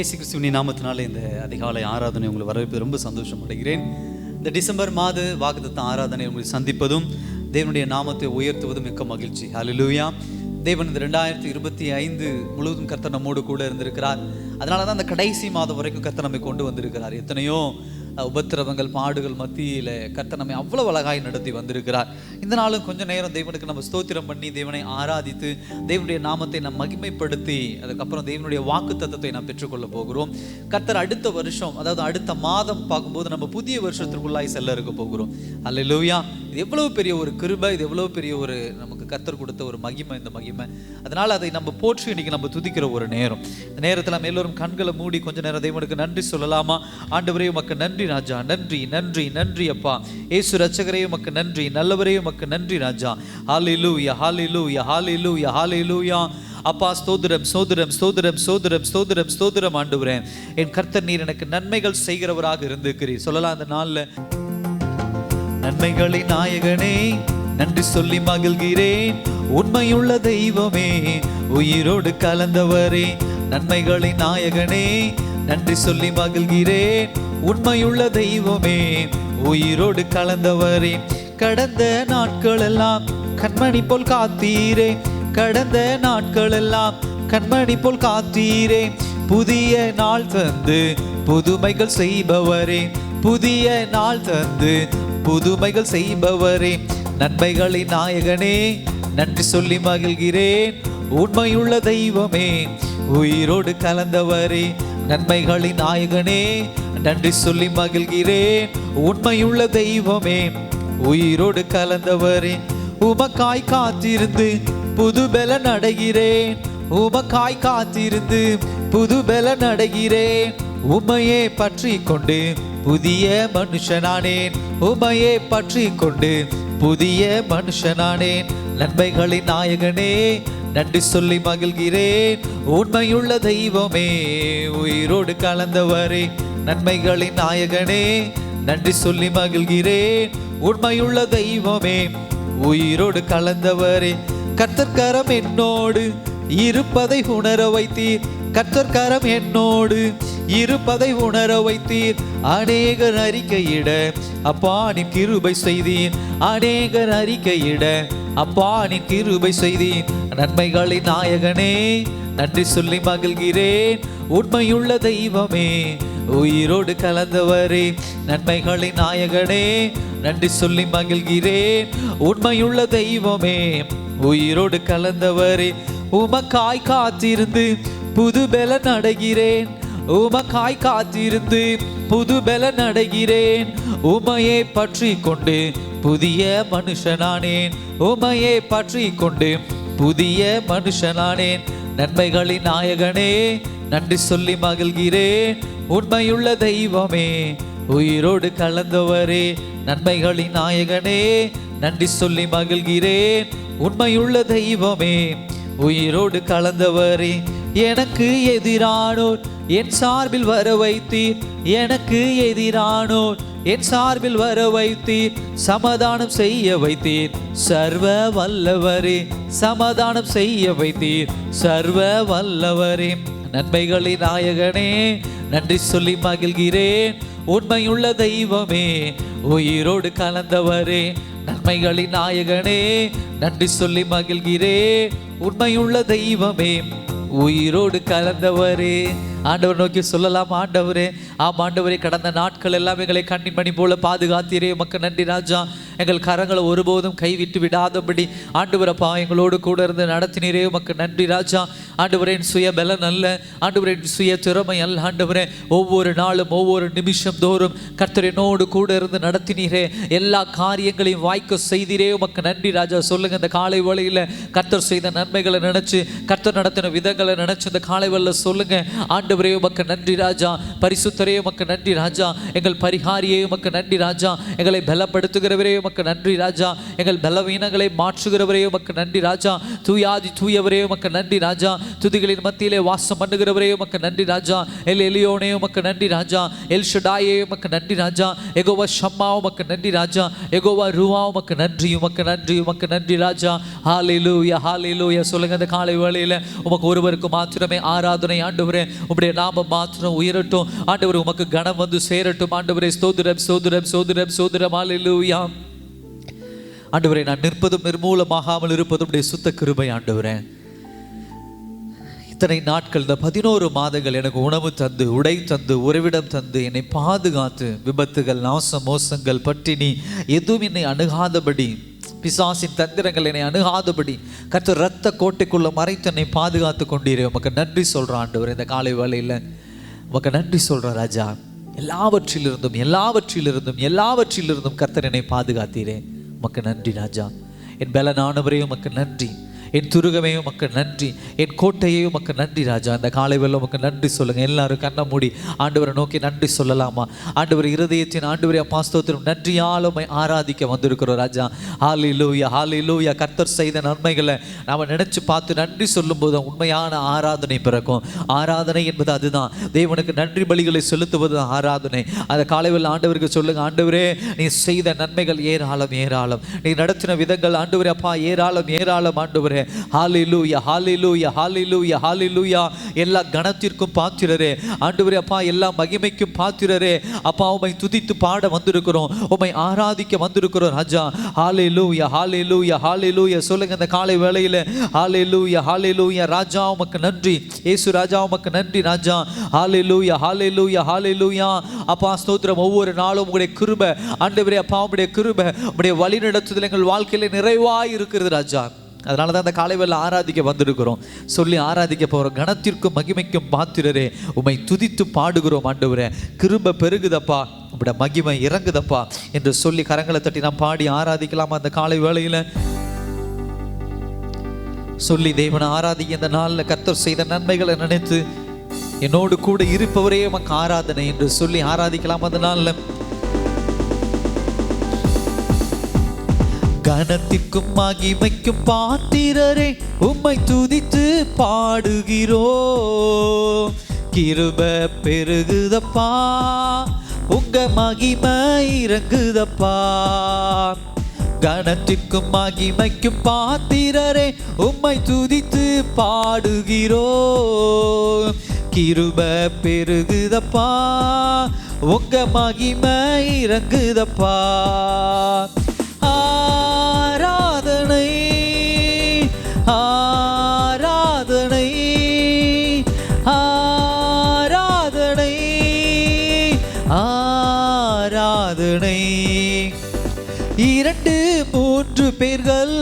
இயேசு கிறிஸ்துவின் நாமத்தினாலே இந்த அதிகாலை ஆராதனை உங்களை வரவேற்பது ரொம்ப சந்தோஷம் அடைகிறேன். இந்த டிசம்பர் மாத வாக்குத்தத்த ஆராதனை உங்களை சந்திப்பதும் தேவனுடைய நாமத்தை உயர்த்துவதும் மிக்க மகிழ்ச்சி. ஹல்லேலூயா. தேவன் இந்த 2025 முழுவதும் கர்த்தர் நம்மோடு கூட இருந்திருக்கிறார். அதனால தான் அந்த கடைசி மாதம் வரைக்கும் கர்த்தர் நம்மை கொண்டு வந்திருக்கிறார். எத்தனையோ உபத்திரவங்கள் பாடுகள் மத்தியில் கர்த்தர் நம்மை அவ்வளவு அழகாய் நடத்தி வந்திருக்கிறார். இந்த நாளும் கொஞ்சம் நேரம் தேவனுக்கு நம்ம ஸ்தோத்திரம் பண்ணி தேவனை ஆராதித்து தேவனுடைய நாமத்தை நாம் மகிமைப்படுத்தி அதுக்கப்புறம் தேவனுடைய வாக்கு தத்தத்தை நாம் பெற்றுக்கொள்ள போகிறோம். கர்த்தர் அடுத்த வருஷம், அதாவது அடுத்த மாதம் பார்க்கும்போது நம்ம புதிய வருஷத்திற்குள்ளாய் செல்ல இருக்க போகிறோம். அல்லேலூயா. இது எவ்வளவு பெரிய ஒரு கிருபை, இது எவ்வளவு பெரிய ஒரு நமக்கு கர்த்தர் கொடுத்த ஒரு மகிமை, இந்த மகிமை. அதனால அதை நம்ம போற்றி இன்னைக்கு நம்ம துதிக்கிற ஒரு நேரம். இந்த நேரத்தில் நம்ம எல்லோரும் கண்களை மூடி கொஞ்ச நேரம் தேவனுக்கு நன்றி சொல்லலாமா? ஆண்டவரே உமக்கு நன்றி ராஜா, நன்றி நன்றி நன்றி அப்பா. இயேசு ரட்சகரே உமக்கு நன்றி, நல்லவரே உமக்கு நன்றி ராஜா. ஹல்லேலூயா ஹல்லேலூயா ஹல்லேலூயா ஹல்லேலூயா. அப்பா ஸ்தோத்திரம் ஸ்தோத்திரம் ஸ்தோத்திரம் ஸ்தோத்திரம் ஸ்தோத்திரம் ஸ்தோத்திரம் ஆண்டவரே. என் கர்த்தர் நீர் எனக்கு நன்மைகள் செய்கிறவராக இருந்திருக்கிறீர். சொல்லலாம் அந்த நாள்ல. நன்மைகளின் நாயகனே நன்றி சொல்லி மகிழ்கிறேன், உண்மையுள்ள தெய்வமே உயிரோடு கலந்தவரே. நன்மைகளின் நாயகனே நன்றி சொல்லி மகிழ்கிறேன், உண்மையுள்ள தெய்வமே உயிரோடு கலந்தவரே. கடந்த நாட்கள் எல்லாம் கண்மணி போல் காத்தீரே, கடந்த நாட்கள் எல்லாம் கண்மணி போல் காத்தீரே. புதிய நாள் தந்து புதுமைகள் செய்பவரே, புதிய நாள் தந்து புதுமைகள் செய்பவரே. நன்மைகளின் நாயகனே நன்றி சொல்லி மகிழ்கிறேன், உண்மையுள்ள தெய்வமே உயிரோடு கலந்தவரே. நன்மைகளின் நாயகனே நன்றி சொல்லி மகிழ்கிறேன், உண்மையுள்ள தெய்வமே உயிரோடு கலந்தவரே. உமக்காய் காத்திருந்து புது பலன் அடைகிறேன், உமக்காய் காத்திருந்து புது பலன் அடைகிறேன். உமையே பற்றி கொண்டு புதிய மனுஷனானேன், உமையே பற்றி கொண்டு புதிய மனுஷனானேன். நன்மைகளின் நாயகனே நன்றி சொல்லி மகிழ்கிறேன், உண்மையுள்ள தெய்வமே உயிரோடு கலந்தவரே. நன்மைகளின் நாயகனே நன்றி சொல்லி மகிழ்கிறேன், உண்மையுள்ள தெய்வமே உயிரோடு கலந்தவரே. கர்த்தர் கரம் என்னோடு இருப்பதை உணர வைத்தீர், கர்த்தர் கரம் என்னோடு இருப்பதை உணர வைத்தீர். அநேகர் அறிக்கையிட அப்பா நீ கிருபை செய்தீர், அநேகர் அறிக்கையிட அப்பா நீ கிருபை செய்தீர். நன்மைகளின் நாயகனே நன்றி சொல்லி மகிழ்கிறேன், உண்மையுள்ள தெய்வமே உயிரோடு கலந்தவரே. நன்மைகளின் நாயகனே நன்றி சொல்லி மகிழ்கிறேன், உண்மையுள்ள தெய்வமே உயிரோடு கலந்தவரே. உமக்காய் காத்திருந்து புது பலன் அடைகிறேன், உமக்காய் காத்திருந்து புது பலன் அடைகிறேன். உமையே பற்றி கொண்டு புதிய மனுஷனானேன், உமையே பற்றி கொண்டு புதிய மனுஷனானேன். நன்மைகளின் நாயகனே நன்றி சொல்லி மகிழ்கிறேன், உண்மையுள்ள தெய்வமே உயிரோடு கலந்தவரே. நன்மைகளின் நாயகனே நன்றி சொல்லி மகிழ்கிறேன், உண்மையுள்ள தெய்வமே உயிரோடு கலந்தவரே. எனக்கு எதிரானோர் என் சார்பில் வர வைத்தீர், எனக்கு எதிரானோர் என் சார்பில் வர வைத்தீர். சமாதானம் செய்ய வைத்தீர் சர்வ வல்லவரே, சமாதானம் செய்ய வைத்தீர் சர்வ வல்லவரே. நன்மைகளின் நாயகனே நன்றி சொல்லி மகிழ்கிறேன், உண்மையுள்ள தெய்வமே உயிரோடு கலந்தவரே. நன்மைகளின் நாயகனே நன்றி சொல்லி மகிழ்கிறேன், உண்மையுள்ள தெய்வமே உயிரோடு கலந்தவரே. ஆண்டவர் நோக்கி சொல்லலாம், ஆண்டவரே ஆம் ஆண்டவரே, கடந்த நாட்கள் எல்லாம் எங்களை கண்ணின் மணி போல பாதுகாத்தீரே, உமக்கு நன்றி ராஜா. எங்கள் கரங்களை ஒருபோதும் கைவிட்டு விடாதபடி ஆண்டவரப்பா எங்களோடு கூட இருந்து நடத்தினீரே, உமக்கு நன்றி ராஜா. ஆண்டவரே என் சுய பலன் அல்ல, ஆண்டவரே என் சுய திறமை அல்ல, ஆண்டவரே ஒவ்வொரு நாளும் ஒவ்வொரு நிமிஷம் தோறும் கர்த்தர் என்னோடு கூட இருந்து நடத்தினீரே, எல்லா காரியங்களையும் வாய்க்க செய்தீரே, உமக்கு நன்றி ராஜா. சொல்லுங்க, இந்த காலை வேளையில் கர்த்தர் செய்த நன்மைகளை நினைச்சு, கர்த்தர் நடத்தின விதங்களை நினைச்சு இந்த காலை வேளையில் சொல்லுங்க, ஆண்டவரே உமக்கு நன்றி ராஜா. பரிசுத்தரே உமக்கு நன்றி ராஜா. எங்கள் பரிகாரியே உமக்கு நன்றி ராஜா. எங்களை பலப்படுத்துகிறவரே உமக்கு நன்றி ராஜா. எங்கள் பலவீனங்களை மாற்றுகிறவரே உமக்கு நன்றி ராஜா. தூயாதி தூயவரே உமக்கு நன்றி ராஜா. துதிகளின் மத்தியிலே வாசம் பண்ணுகிறவரே உமக்கு நன்றி ராஜா. எல் எலியோனே உமக்கு நன்றி ராஜா. எல் ஷடாயே உமக்கு நன்றி ராஜா. எகோவா ஷம்மா உமக்கு நன்றி ராஜா. எகோவா ரூவா உமக்கு நன்றி, உமக்கு நன்றி, உமக்கு நன்றி ராஜா. ஹல்லேலூயா ஹல்லேலூயா. சொல்லுங்க, இந்த காலை வேளையில் உமக்கு ஒருவருக்கு மாத்திரமே ஆராதனை ஆண்டவரே. உம்முடைய உம்முடைய நாமம் மாத்திரம் உயரட்டும் ஆண்டவர். உமக்கு கனம் வந்து சேரட்டும் ஆண்டவரே. ஸ்தோத்திரம் ஸ்தோத்திரம் ஸ்தோத்திரம் ஸ்தோத்திரம். ஹல்லேலூயா ஆண்டவரே. நான் நிற்பதும் நிர்மூலமாகாமல் இருப்பதும் உடைய சுத்த கிருபை ஆண்டவரே. இத்தனை நாட்கள், இந்த 11 மாதங்கள் எனக்கு உணவு தந்து, உடை தந்து, உறைவிடம் தந்து, என்னை பாதுகாத்து, விபத்துகள், நாச மோசங்கள், பட்டினி எதுவும் என்னை அணுகாதபடி, பிசாசின் தந்திரங்கள் என்னை அணுகாதபடி கர்த்தர் இரத்த கோட்டைக்குள்ள மறைத்து என்னை பாதுகாத்து கொண்டீரே. உமக்கு நன்றி சொல்கிறேன் ஆண்டவர். இந்த காலை வேளையில் உமக்கு நன்றி சொல்கிறேன் ராஜா. எல்லாவற்றிலிருந்தும் கர்த்தர் என்னை பாதுகாத்தீரே. உமக்கு நன்றி ராஜா. என் பலனானவரே உமக்கு நன்றி. என் துருகமே உமக்கு நன்றி. என் கோட்டையே உமக்கு நன்றி ராஜா. இந்த காலை வேளை உமக்கு நன்றி சொல்லுங்கள். எல்லாரும் கண்ணை மூடி ஆண்டவரை நோக்கி நன்றி சொல்லலாமா? ஆண்டவர் இருதயத்தின் ஆண்டவரே அப்பா ஸ்தோத்திரம். நன்றியால் உம்மை ஆராதிக்க வந்திருக்கிறோம் ராஜா. ஹல்லேலூயா ஹல்லேலூயா. கர்த்தர் செய்த நன்மைகளை நாம் நினைச்சு பார்த்து நன்றி சொல்லும்போது உண்மையான ஆராதனை பிறக்கும். ஆராதனை என்பது அதுதான். தேவனுக்கு நன்றி பலிகளை செலுத்துவது ஆராதனை. அந்த காலை வேளை ஆண்டவருக்கு சொல்லுங்க, ஆண்டவரே நீ செய்த நன்மைகள் ஏராளம் ஏராளம், நீ நடத்தின விதங்கள் ஆண்டவரே அப்பா ஏராளம் ஏராளம் ஆண்டவரே. ஹல்லேலூயா ஹல்லேலூயா ஹல்லேலூயா ஹல்லேலூயா. எல்லா கணத்திற்கும் பாத்திரரே ஆண்டவரே அப்பா, எல்லா மகிமைக்கும் பாத்திரரே அப்பா. உம்மை துதித்து பாட வந்திருக்கிறோம், உம்மை ஆராதிக்க வந்திருக்கிறோம் ராஜா. ஹல்லேலூயா ஹல்லேலூயா ஹல்லேலூயா. சொல்லுங்க இந்த காலை வேளையில ஹல்லேலூயா ஹல்லேலூயா. ராஜா உமக்கு நன்றி, இயேசு ராஜா உமக்கு நன்றி ராஜா. ஹல்லேலூயா ஹல்லேலூயா ஹல்லேலூயா. அப்பா ஸ்தோத்திரம். ஒவ்வொரு நாளும் உங்களுடைய கிருபை ஆண்டவரே அப்பா, உம்முடைய கிருபை உம்முடைய வழி நடத்துதல் எங்கள் வாழ்க்கையில நிறைவாய் இருக்கிறது ராஜா. அதனால தான் அந்த காலை வேளை ஆராதிக்க வந்திருக்கிறோம். சொல்லி ஆராதிக்க போகிறோம். கணத்திற்கும் மகிமைக்கும் பாத்திரரே உம்மை துதித்து பாடுகிறோம் ஆண்டவரே. கிருபை பெருகுதப்பா, உம்முடைய மகிமை இறங்குதப்பா என்று சொல்லி கரங்களை தட்டி நாம் பாடி ஆராதிக்கலாமா? அந்த காலை வேளையில் சொல்லி தேவனை ஆராதிக்க. இந்த நாளில் கர்த்தர் செய்த நன்மைகளை நினைத்து என்னோடு கூட இருப்பவரே உமக்கு ஆராதனை என்று சொல்லி ஆராதிக்கலாம். அந்த நாளில் கனத்திற்கும் மகிமைக்கும் பாத்திரரே உம்மை துதித்து பாடுகிறோ. கிருபை பெருகுதப்பா, உங்க மகிமை இறங்குதப்பா. கனத்திற்கும் மகிமைக்கும் பாத்திரரே உம்மை துதித்து பாடுகிறோ. கிருபை பெருகுதப்பா, உங்க மகிமை இறங்குதப்பா. ஆராதனை ஆராதனை ஆராதனை ஆராதனை. 2-3 பேர்கள்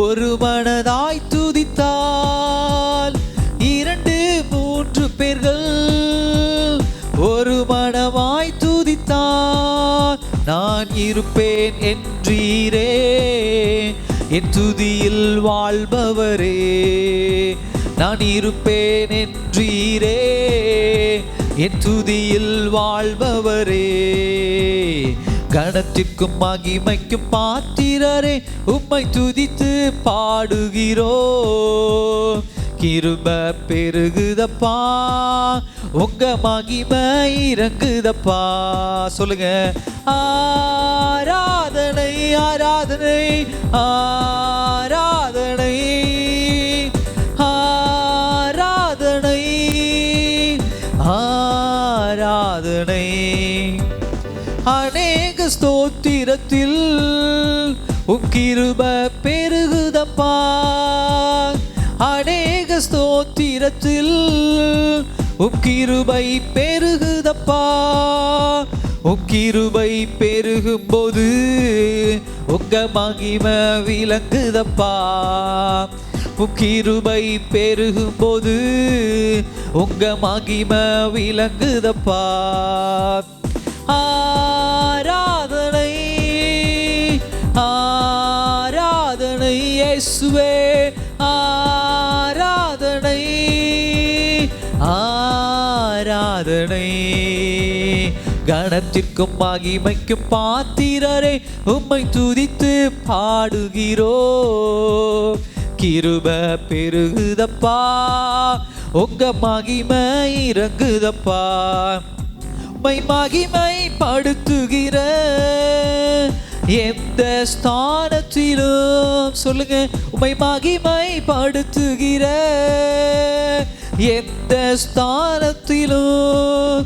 ஒரு மனதாய் துதித்தால், 2-3 பேர்கள் ஒரு மனமாய் துதித்தால், நான் இருப்பேன் என்றீரே என் துதியில் வாழ்பவரே. நான் இருப்பேன் என்றீரே என் துதியில் வாழ்பவரே. கனத்திற்கும் மகிமைக்கும் பாத்திரரே உம்மை துதித்து பாடுகிறோ. கிருபை பெருகுதப்பா, உங்க மகிமை இறங்குதப்பா. சொல்லுங்க. ஆராதனை ஆராதனை ஆராதனை ஆராதனை ஆராதனை. அநேக ஸ்தோத்திரத்தில் உம் கிருபை பெருகுதப்பா. அநேக ஸ்தோத்திரத்தில் உம் கிருபை பெருகுதப்பா. உம் கிருபை பெருகும்போது உங்க மகிமை விளங்குதப்பா. உம் கிருபை பெருகும்போது உங்க மகிமை விளங்குதப்பா. ஆராதனை ஆராதனை இயேசுவே. ஆராதனை ஆராதனை. கனத்திற்கும் மகிமைக்கும் பாத்திரரே உம்மை துதித்து பாடுகிறோ. கிருபை பெருகுதப்பா, உங்க மகிமை இறங்குதப்பா. உம்மை மகிமை படுத்துகிற எந்த ஸ்தானத்திலும், சொல்லுங்க, உம்மை மகிமை படுத்துகிற எந்த ஸ்தானத்திலும்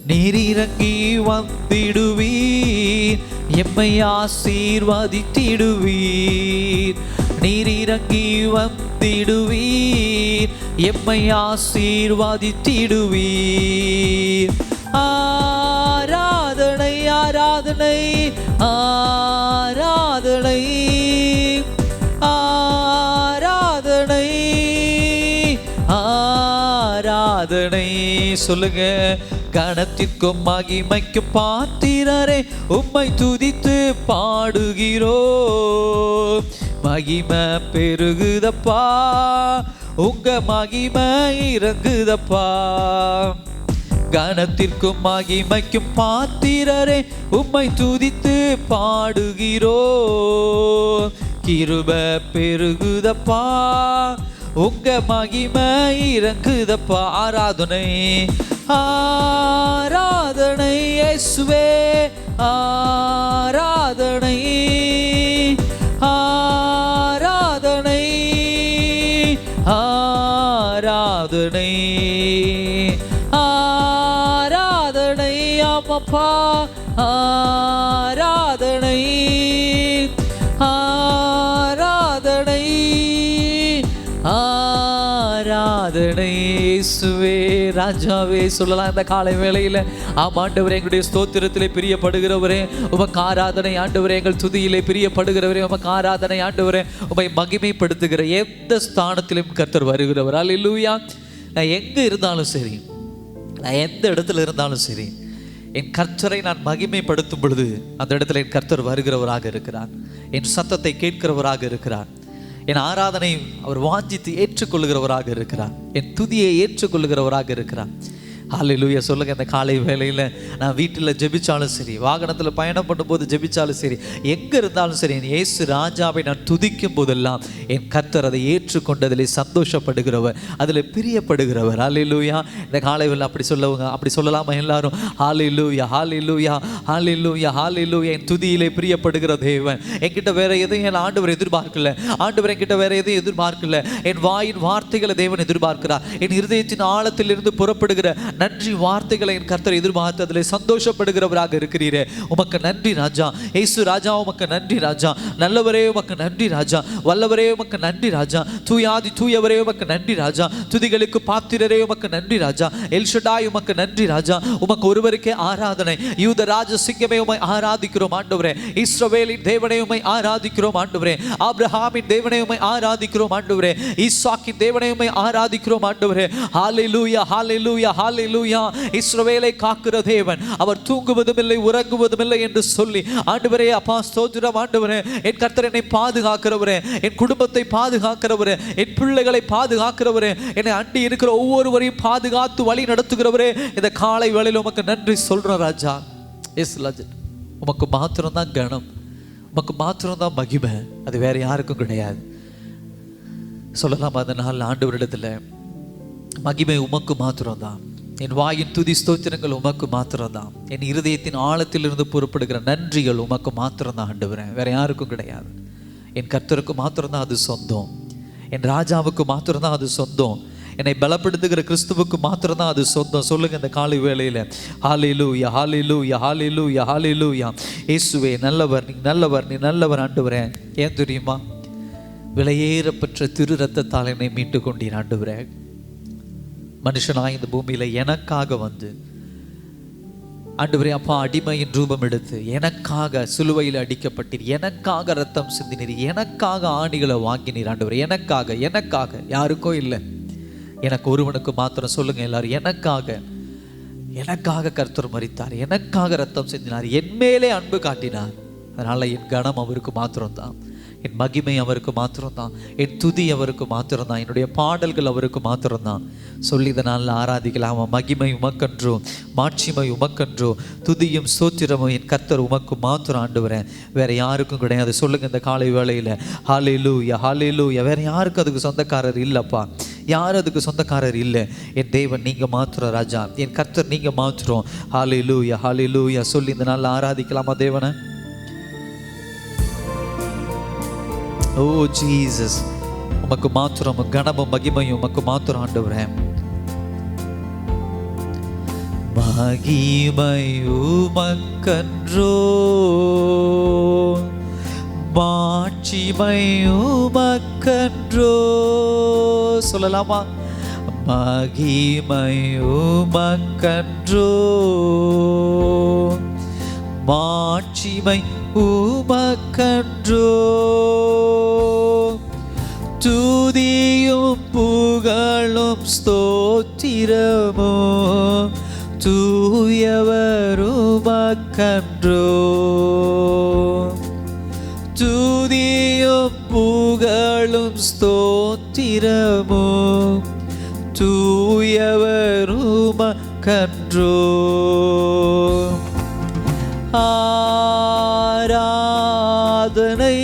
நீர் இறங்கி வந்திடுவீர், எம்மை ஆசீர்வதித்திடுவீர். நீர் இறங்கி வந்திடுவீர், எம்மை ஆசீர்வதித்திடுவீர். ஆராதனை ஆராதனை ஆராதனை ஆராதனை ஆராதனை. சொல்லுங்க. கணத்திற்கும் மகிமைக்கும் பாத்திரரே, உம்மை துதித்து பாடுகிறோம். மகிமை பெருகுதப்பா, உங்க மகிமை இறங்குதப்பா. கணத்திற்கும் மகிமைக்கும் பாத்திரரே, உம்மை துதித்து பாடுகிறோம். கிருபை பெருகுதப்பா, உங்க மகிமை இறங்குதப்பா. ஆராதனை ஆராதனை இயேசுவே, ஆராதனை ஆராதனை ஆராதனை ஆராதனை. ஆமப்பா ஆராதனை ஆராதனை ஆராதனை. இயேசுவே ராஜாவே சொல்லலாம் இந்த காலை வேளையில். ஆண்டவரே, எங்களுடைய ஸ்தோத்திரத்திலே பிரியப்படுகிறவரே உமக்கு ஆராதனை. ஆண்டவரே, எங்கள் துதியிலே பிரியப்படுகிறவரே உமக்கு ஆராதனை. ஆண்டவரே, உம்மை மகிமைப்படுத்துகிற எந்த ஸ்தானத்திலும் கர்த்தர் வருகிறவர். அல்லேலூயா. நான் எங்கே இருந்தாலும் சரி, நான் எந்த இடத்துல இருந்தாலும் சரி, என் கர்த்தரை நான் மகிமைப்படுத்தும் பொழுது அந்த இடத்துல என் கர்த்தர் வருகிறவராக இருக்கிறார். என் சத்தத்தை கேட்கிறவராக இருக்கிறார். என் ஆராதனை அவர் வாஞ்சித்து ஏற்றுக்கொள்கிறவராக இருக்கிறார். என் துதியை ஏற்றுக்கொள்கிறவராக இருக்கிறார். ஹல்லேலூயா. சொல்லுங்க. இந்த காலை வேளையில் நான் வீட்டில் ஜெபிச்சாலும் சரி, வாகனத்தில் பயணம் பண்ணும்போது ஜெபிச்சாலும் சரி, எங்கே இருந்தாலும் சரி, என் இயேசு ராஜாவை நான் துதிக்கும் போதெல்லாம் என் கர்த்தர் அதை ஏற்றுக்கொண்டு அதில் சந்தோஷப்படுகிறவர், அதில் பிரியப்படுகிறவர். ஹல்லேலூயா. இந்த காலை வேளையில் அப்படி சொல்லலாமா எல்லாரும்? ஹல்லேலூயா ஹல்லேலூயா ஹல்லேலூயா ஹல்லேலூயா. என் துதியிலே பிரியப்படுகிற தேவன். என்கிட்ட வேற எதையும் என் ஆண்டவர் எதிர்பார்க்கல. ஆண்டவர் என்கிட்ட வேற எதையும் எதிர்பார்க்கல. என் வாயின் வார்த்தைகளை தேவன் எதிர்பார்க்கிறார். என் இருதயத்தின் ஆழத்திலிருந்து புறப்படுகிற நன்றி வார்த்தைகளை என் கர்த்தர் எதிர்பார்த்து அதில் சந்தோஷப்படுகிறவராக இருக்கிறீரே. உமக்கு நன்றி ராஜா. இயேசு ராஜா உமக்கு நன்றி ராஜா. நல்லவரே உமக்கு நன்றி ராஜா. வல்லவரே உமக்கு நன்றி ராஜா. தூயாதி தூயவரே உமக்கு நன்றி ராஜா. துதிகளுக்கு பாத்திரரே உமக்கு நன்றி ராஜா. எல்ஷடாய் உமக்கு நன்றி ராஜா. உமக்கு ஒருவருக்கே ஆராதனை. யூத ராஜ சிங்கமே உம்மை ஆராதிக்கிறோம் ஆண்டவரே. இஸ்ரவேலின் தேவனே உம்மை ஆராதிக்கிறோம் ஆண்டவரே. ஆபிரகாமின் தேவனே உம்மை ஆராதிக்கிறோம் ஆண்டவரே. ஈசாக்கின் தேவனே உம்மை ஆராதிக்கிறோம் ஆண்டவரே. ஹல்லேலூயா ஹல்லேலூயா ஹல்லேலூயா. இஸ்ரவேலை காக்கிற தேவன், அவர் தூங்குவதும் இல்லை உறங்குவதும் இல்லை என்று சொல்லி ஆண்டவரே அப்பா ஸ்தோத்திரம். ஆண்டவரே, என் கர்த்தர் என்னை பாதுகாக்கிறவரே, என் குடும்பத்தை பாதுகாக்கிறவரே, என் பிள்ளைகளை பாதுகாக்கிறவரே, என்னை அண்டி இருக்கிற ஒவ்வொருவரையும் பாதுகாத்து வழி நடத்துகிறவரே, இந்த காலை வேளையில் உமக்கு நன்றி சொல்றோம் ராஜா. எஸ் ராஜா, உமக்கு மாத்திரம்தான் கணம், உமக்கு மாத்திரம்தான் மகிமை, அது வேற யாருக்கும் கிடையாது. சொல்லலாம் அதனால் ஆண்டவரிடத்துல மகிமை உமக்கு மாத்திரம்தான். என் வாயின் துதி ஸ்தோத்திரங்கள் உமக்கு மாத்திரம்தான். என் இருதயத்தின் ஆழத்திலிருந்து புறப்படுகிற நன்றிகள் உமக்கு மாத்திரம்தான் ஆண்டவரே, வேற யாருக்கும் கிடையாது. என் கர்த்தருக்கு மாத்திரம்தான் அது சொந்தம். என் ராஜாவுக்கு மாத்திரம்தான் அது சொந்தம். என்னை பலப்படுத்துகிற கிறிஸ்துவுக்கு மாத்திரம்தான் அது சொந்தம். சொல்லுங்க இந்த காலை வேளையில. ஹல்லேலூயா ஹல்லேலூயா ஹல்லேலூயா ஹல்லேலூயா. இயேசுவே நல்லவர், நீ நல்லவர், நீ நல்லவர் ஆண்டவரே. ஏன் தெரியுமா? விலையேறப்பெற்ற திரு ரத்தத்தால் என்னை மீட்டு கொண்டீர் ஆண்டவரே. மனுஷனாய் இந்த பூமியில எனக்காக வந்து ஆண்டவரே அப்பா அடிமையின் ரூபம் எடுத்து எனக்காக சிலுவையில் அடிக்கப்பட்டீர், எனக்காக ரத்தம் சிந்தினீர், எனக்காக ஆணிகளை வாங்கினீர் ஆண்டவரே. எனக்காக, எனக்காக, யாருக்கோ இல்லை, எனக்கு ஒருவனுக்கு மாத்திரம். சொல்லுங்க எல்லாரும், எனக்காக கர்த்தர் மரித்தார், எனக்காக ரத்தம் சிந்தினார், என் மேலே அன்பு காட்டினார். அதனால என் கணம் அவருக்கு மாத்திரம்தான், என் மகிமை அவருக்கு மாத்திரம்தான், என் துதி அவருக்கு மாத்திரம்தான், என்னுடைய பாடல்கள் அவருக்கு மாத்திரம்தான். சொல்லி இதனால் ஆராதிக்கலாம். மகிமை உமக்கன்றோ, மாட்சிமை உமக்கன்றோ, துதியும் சோத்திரமும் என் கர்த்தர் உமக்கு மாத்திரம் ஆண்டவரேன், வேற யாருக்கும் கிடையாது. சொல்லுங்க இந்த காலை வேளையில. ஹல்லேலூயா ஹல்லேலூயா. வேற யாருக்கும் அதுக்கு சொந்தக்காரர் இல்லப்பா, யாரும் அதுக்கு சொந்தக்காரர் இல்லை. என் தேவன் நீங்க மாத்திரம் ராஜா, என் கர்த்தர் நீங்க மாத்திரம். ஹல்லேலூயா ஹல்லேலூயா. சொல்லி இந்த நாள் ஆராதிக்கலாமா தேவனை? ஓ ஜீசஸ், உமக்கு மாத்திரம் கனமும் மகிமையும் உமக்கு மாத்திரம் ஆண்டவரே. மகிமை உமக்கன்றோ, மாட்சிமை உமக்கன்றோ. சொல்லலாமா? மகிமை உமக்கன்றோ, மாட்சிமை உமக்கன்றோ. துதியும் புகழும் ஸ்தோத்திரமும் தூயவர் உமக்கன்றோ. துதியும் புகழும் ஸ்தோத்திரமும் தூயவர் உமக்கன்றோ. ஆராதனை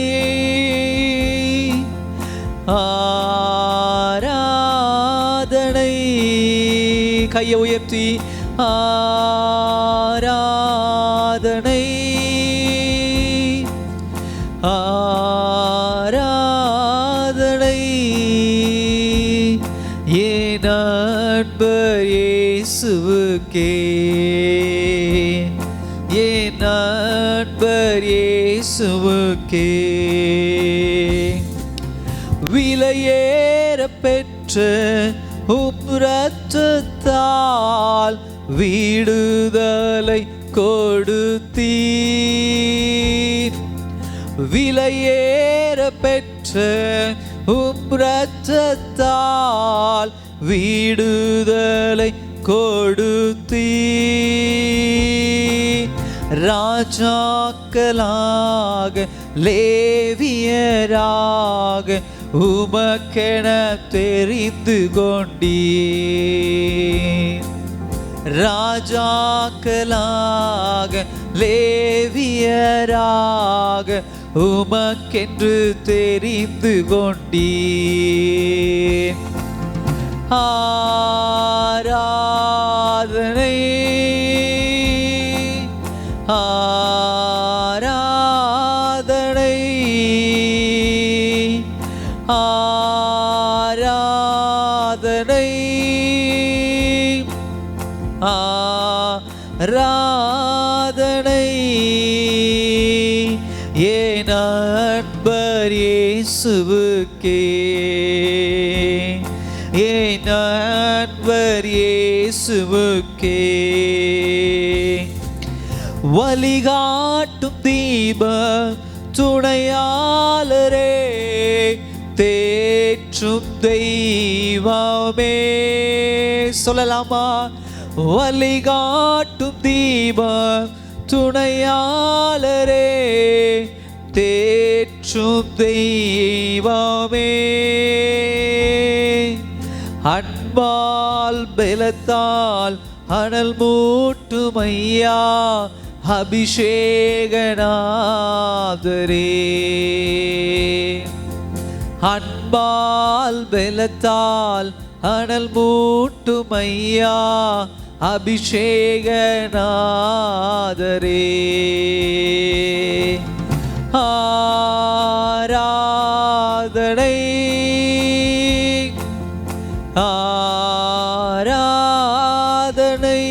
ஆராதனை. கையை உயர்த்தி ஆராதனை ஆராதனை. என் நண்பர் இயேசுவுக்கே, என் நண்பர் இயேசுவுக்கே. விலையேற பெற்ற உம் இரத்தத்தால் விடுதலை கொடுத்தீர். விலையேற பெற்ற உம் இரத்தத்தால் விடுதலை கொடுத்தீர். ராஜாக்களாக லேவியராக உமக்கென தெரிந்து கொண்டீர். ராஜாக்களாக லேவியராக உமக்கென்று தெரிந்து கொண்டீர். ஆராதனை ஆராதனை ஆராதனை ஆராதனை. என் நண்பர் இயேசுவுக்கே, என் நண்பர் இயேசுவுக்கே. வழிகாட்டும் தீப துணையாளரே, தேற்றும் தெய்வமே. சொல்லலாமா? வழிகாட்டும் தீப துணையாளரே, தேற்றும் தெய்வமே. அன்பால் பலத்தால் அனல் மூட்டும் ஐயா அபிஷேகநாதரே. அன்பால் பலத்தால் அனல் மூட்டும் ஐயா அபிஷேகநாதரே. ஆராதனை ஆராதனை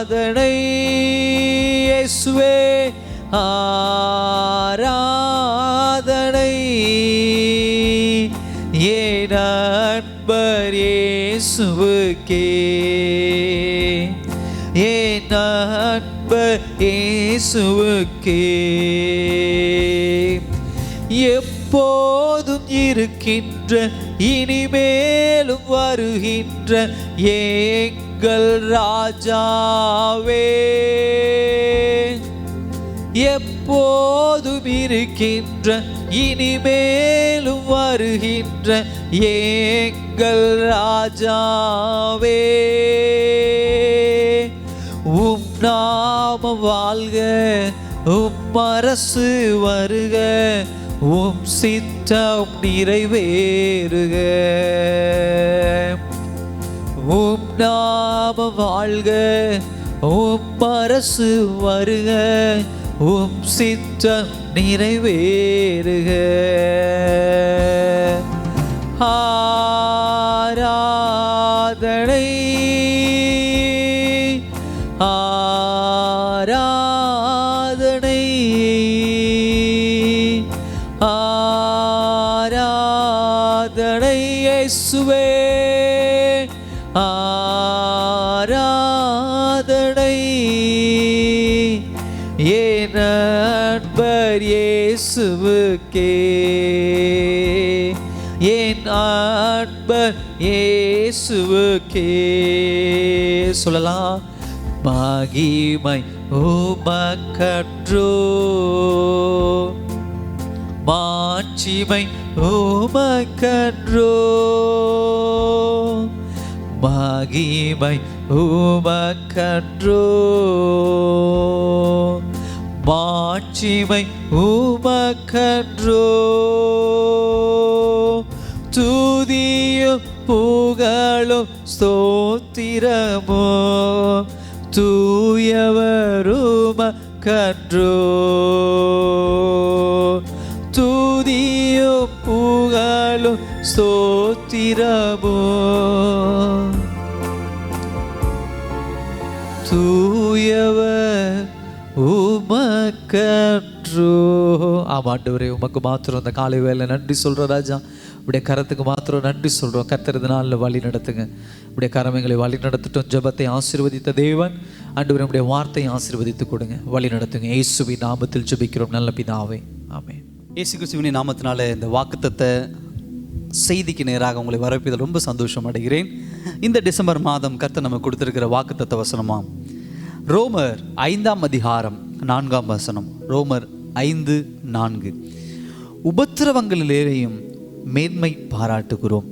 ஆராதனை. இயேசுவே ஆராதனை. என் நண்பர் இயேசுவுக்கே, என் நண்பர் இயேசுவுக்கே. எப்போதும் இருக்கின்ற இனிமேலும் வருகின்ற எங்கள் ராஜாவே, எப்போதும் இருக்கின்ற இனிமேலும் வருகின்ற எங்கள் ராஜாவே. உம் நாம வாழ்க, உம் அரசு வருக, உம் சித்தம் நிறைவேறுக. உம் நாம வாழ்க, உம் அரசு வருக, உம் சித்தம் நிறைவேறுக. இயேசுவே ஆராதனை, என் நண்பர் இயேசுவுக்கே, என் நண்பர் இயேசுவுக்கே. சொல்லலாம். மகிமை உமக்கன்றோ, மாட்சிமை உமக்கன்றோ, மகிமை உமக்கன்றோ, மாட்சிமை உமக்கன்றோ. துதியும் புகழும் ஸ்தோத்திரமோ தூயவருமக்கன்றோ, துதியும் புகழும் ஸ்தோத்திரமோ தூயவர் உமக்கன்றோ. ஆமாண்டவரே, உமக்கு மாத்திரம் அந்த காலை வேலை நன்றி சொல்கிறோம் ராஜா. இப்படிய கரத்துக்கு மாத்திரம் நன்றி சொல்கிறோம். கர்த்தரது நாளில் வழி நடத்துங்க. இப்படிய கரமைகளை வழி நடத்திட்டோம். ஜெபத்தை ஆசீர்வதித்த தேவன் ஆண்டவரே, நம்முடைய வார்த்தையை ஆசீர்வதித்து கொடுங்க, வழி நடத்துங்க. இயேசுவின் நாமத்தில் ஜெபிக்கிறோம் நல்ல பிதாவே, ஆமென். இயேசு கிறிஸ்துவின் நாமத்தினால இந்த வாக்குத்தத்த செய்திக்கு நேராக உங்களை வரப்பதில் ரொம்ப சந்தோஷம் அடைகிறேன். இந்த டிசம்பர் மாதம் கர்த்தர் நமக்கு கொடுத்திருக்கிற வாக்குத்தத்த வசனமாம் ரோமர் 5ஆம் அதிகாரம் 4ஆம் வசனம். ரோமர் 5:4. உபத்திரவங்களிலேயும் மேன்மை பாராட்டுகிறோம்,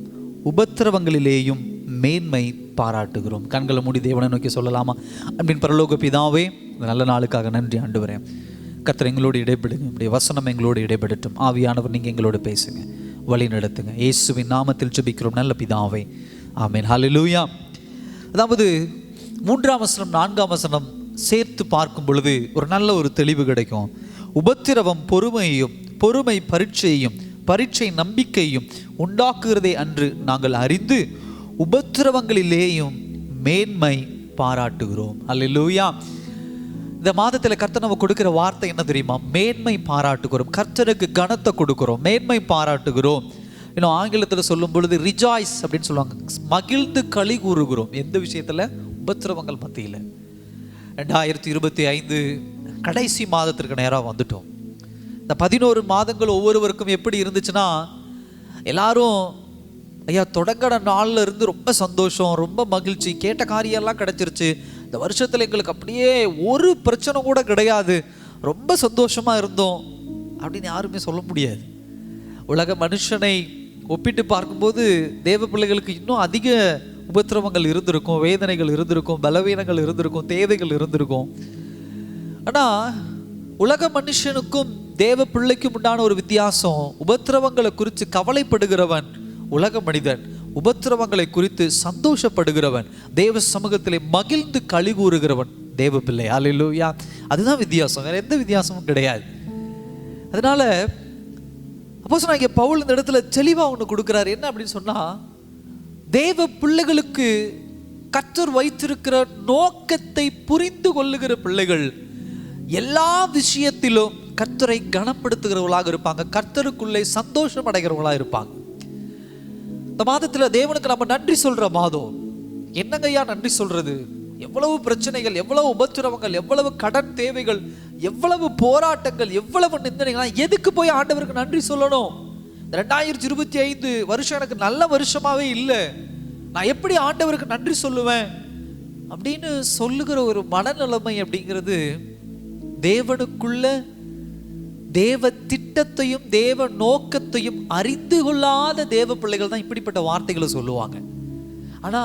உபத்திரவங்களிலேயும் மேன்மை பாராட்டுகிறோம். கண்களை மூடி தேவனை நோக்கி சொல்லலாமா? அன்பின் பரலோக பிதாவே, நல்ல நாளுக்காக நன்றி ஆண்டவரே. கர்த்தர் எங்களோடு இடைபெடுங்க, இப்படிய வசனம் எங்களோடு இடைபெடட்டும். ஆவியானவர் நீங்கள் எங்களோடு பேசுங்க, வழி நடத்துங்க. இயேசுவின் நாமத்தில் ஜெபிக்கிறோம் நல்ல பிதாவே, ஆமென். ஹல்லேலூயா. அதாவது 3ஆம் வசனம் 4ஆம் வசனம் சேர்த்து பார்க்கும் பொழுது ஒரு நல்ல ஒரு தெளிவு கிடைக்கும். உபத்திரவம் பொறுமையையும், பொறுமை பரீட்சையையும், பரீட்சை நம்பிக்கையும் உண்டாக்குகிறதே அன்று நாங்கள் அறிந்து உபத்திரவங்களிலேயும் மேன்மை பாராட்டுகிறோம். அல்லேலூயா. இந்த மாதத்தில் கர்த்தர் நம்ம கொடுக்கிற வார்த்தை என்ன தெரியுமா? மேன்மை பாராட்டுகிறோம். கர்த்தருக்கு கனத்தை கொடுக்கிறோம், மேன்மை பாராட்டுகிறோம். இன்னும் ஆங்கிலத்தில் சொல்லும் பொழுது ரிஜாய்ஸ் அப்படின்னு சொல்லுவாங்க. மகிழ்ந்து களி கூறுகிறோம். எந்த விஷயத்தில்? உபத்திரவங்கள் மத்தியில். 2025 கடைசி மாதத்திற்கு நேராக வந்துட்டோம். இந்த 11 மாதங்கள் ஒவ்வொருவருக்கும் எப்படி இருந்துச்சுன்னா, எல்லாரும் ஐயா தொடங்கின நாளில் இருந்து ரொம்ப சந்தோஷம், ரொம்ப மகிழ்ச்சி, கேட்ட காரியெல்லாம் கிடைச்சிருச்சு, இந்த வருஷத்தில் எங்களுக்கு அப்படியே ஒரு பிரச்சனை கூட கிடையாது, ரொம்ப சந்தோஷமாக இருந்தோம் அப்படின்னு யாருமே சொல்ல முடியாது. உலக மனுஷனை ஒப்பிட்டு பார்க்கும்போது தேவ பிள்ளைகளுக்கு இன்னும் அதிக உபத்திரவங்கள் இருந்திருக்கும், வேதனைகள் இருந்திருக்கும், பலவீனங்கள் இருந்திருக்கும், தேவைகள் இருந்திருக்கும். ஆனால் உலக மனுஷனுக்கும் தேவ பிள்ளைக்கும் உண்டான ஒரு வித்தியாசம், உபத்திரவங்களை குறித்து கவலைப்படுகிறவன் உலக மனிதன், உபத்திரவங்களை குறித்து சந்தோஷப்படுகிறவன், தேவ சமூகத்திலே மகிழ்ந்து களி கூறுகிறவன் தேவ பிள்ளை. அல்லேலூயா. அதுதான் வித்தியாசம், வேற எந்த வித்தியாசமும் கிடையாது. அதனால அப்போஸ்தலனாகிய பவுல் இந்த இடத்துல தெளிவா ஒன்று கொடுக்கிறார். என்ன அப்படின்னு சொன்னா, தேவ பிள்ளைகளுக்கு கர்த்தர் வைத்திருக்கிற நோக்கத்தை புரிந்து கொள்ளுகிற பிள்ளைகள் எல்லா விஷயத்திலும் கர்த்தரை கனப்படுத்துகிறவர்களாக இருப்பாங்க, கர்த்தருக்குள்ளே சந்தோஷம் அடைகிறவர்களாக இருப்பாங்க. இந்த மாதத்தில் தேவனுக்கு நம்ம நன்றி சொல்ற மாதம். என்னங்கய்யா நன்றி சொல்றது? எவ்வளவு பிரச்சனைகள், எவ்வளவு உபத்திரவங்கள், எவ்வளவு கடன் தேவைகள், எவ்வளவு போராட்டங்கள், எவ்வளவு நிந்தனைகள், எதுக்கு போய் ஆண்டவருக்கு நன்றி சொல்லணும்? 2025 வருஷம் எனக்கு நல்ல வருஷமாவே இல்லை, நான் எப்படி ஆண்டவருக்கு நன்றி சொல்லுவேன் அப்படின்னு சொல்லுகிற ஒரு மனநிலைமை அப்படிங்கிறது தேவனுக்குள்ள தேவ திட்டத்தையும் தேவ நோக்கத்தையும் அறிந்து கொள்ளாத தேவ பிள்ளைகள் தான் இப்படிப்பட்ட வார்த்தைகளை சொல்லுவாங்க. ஆனா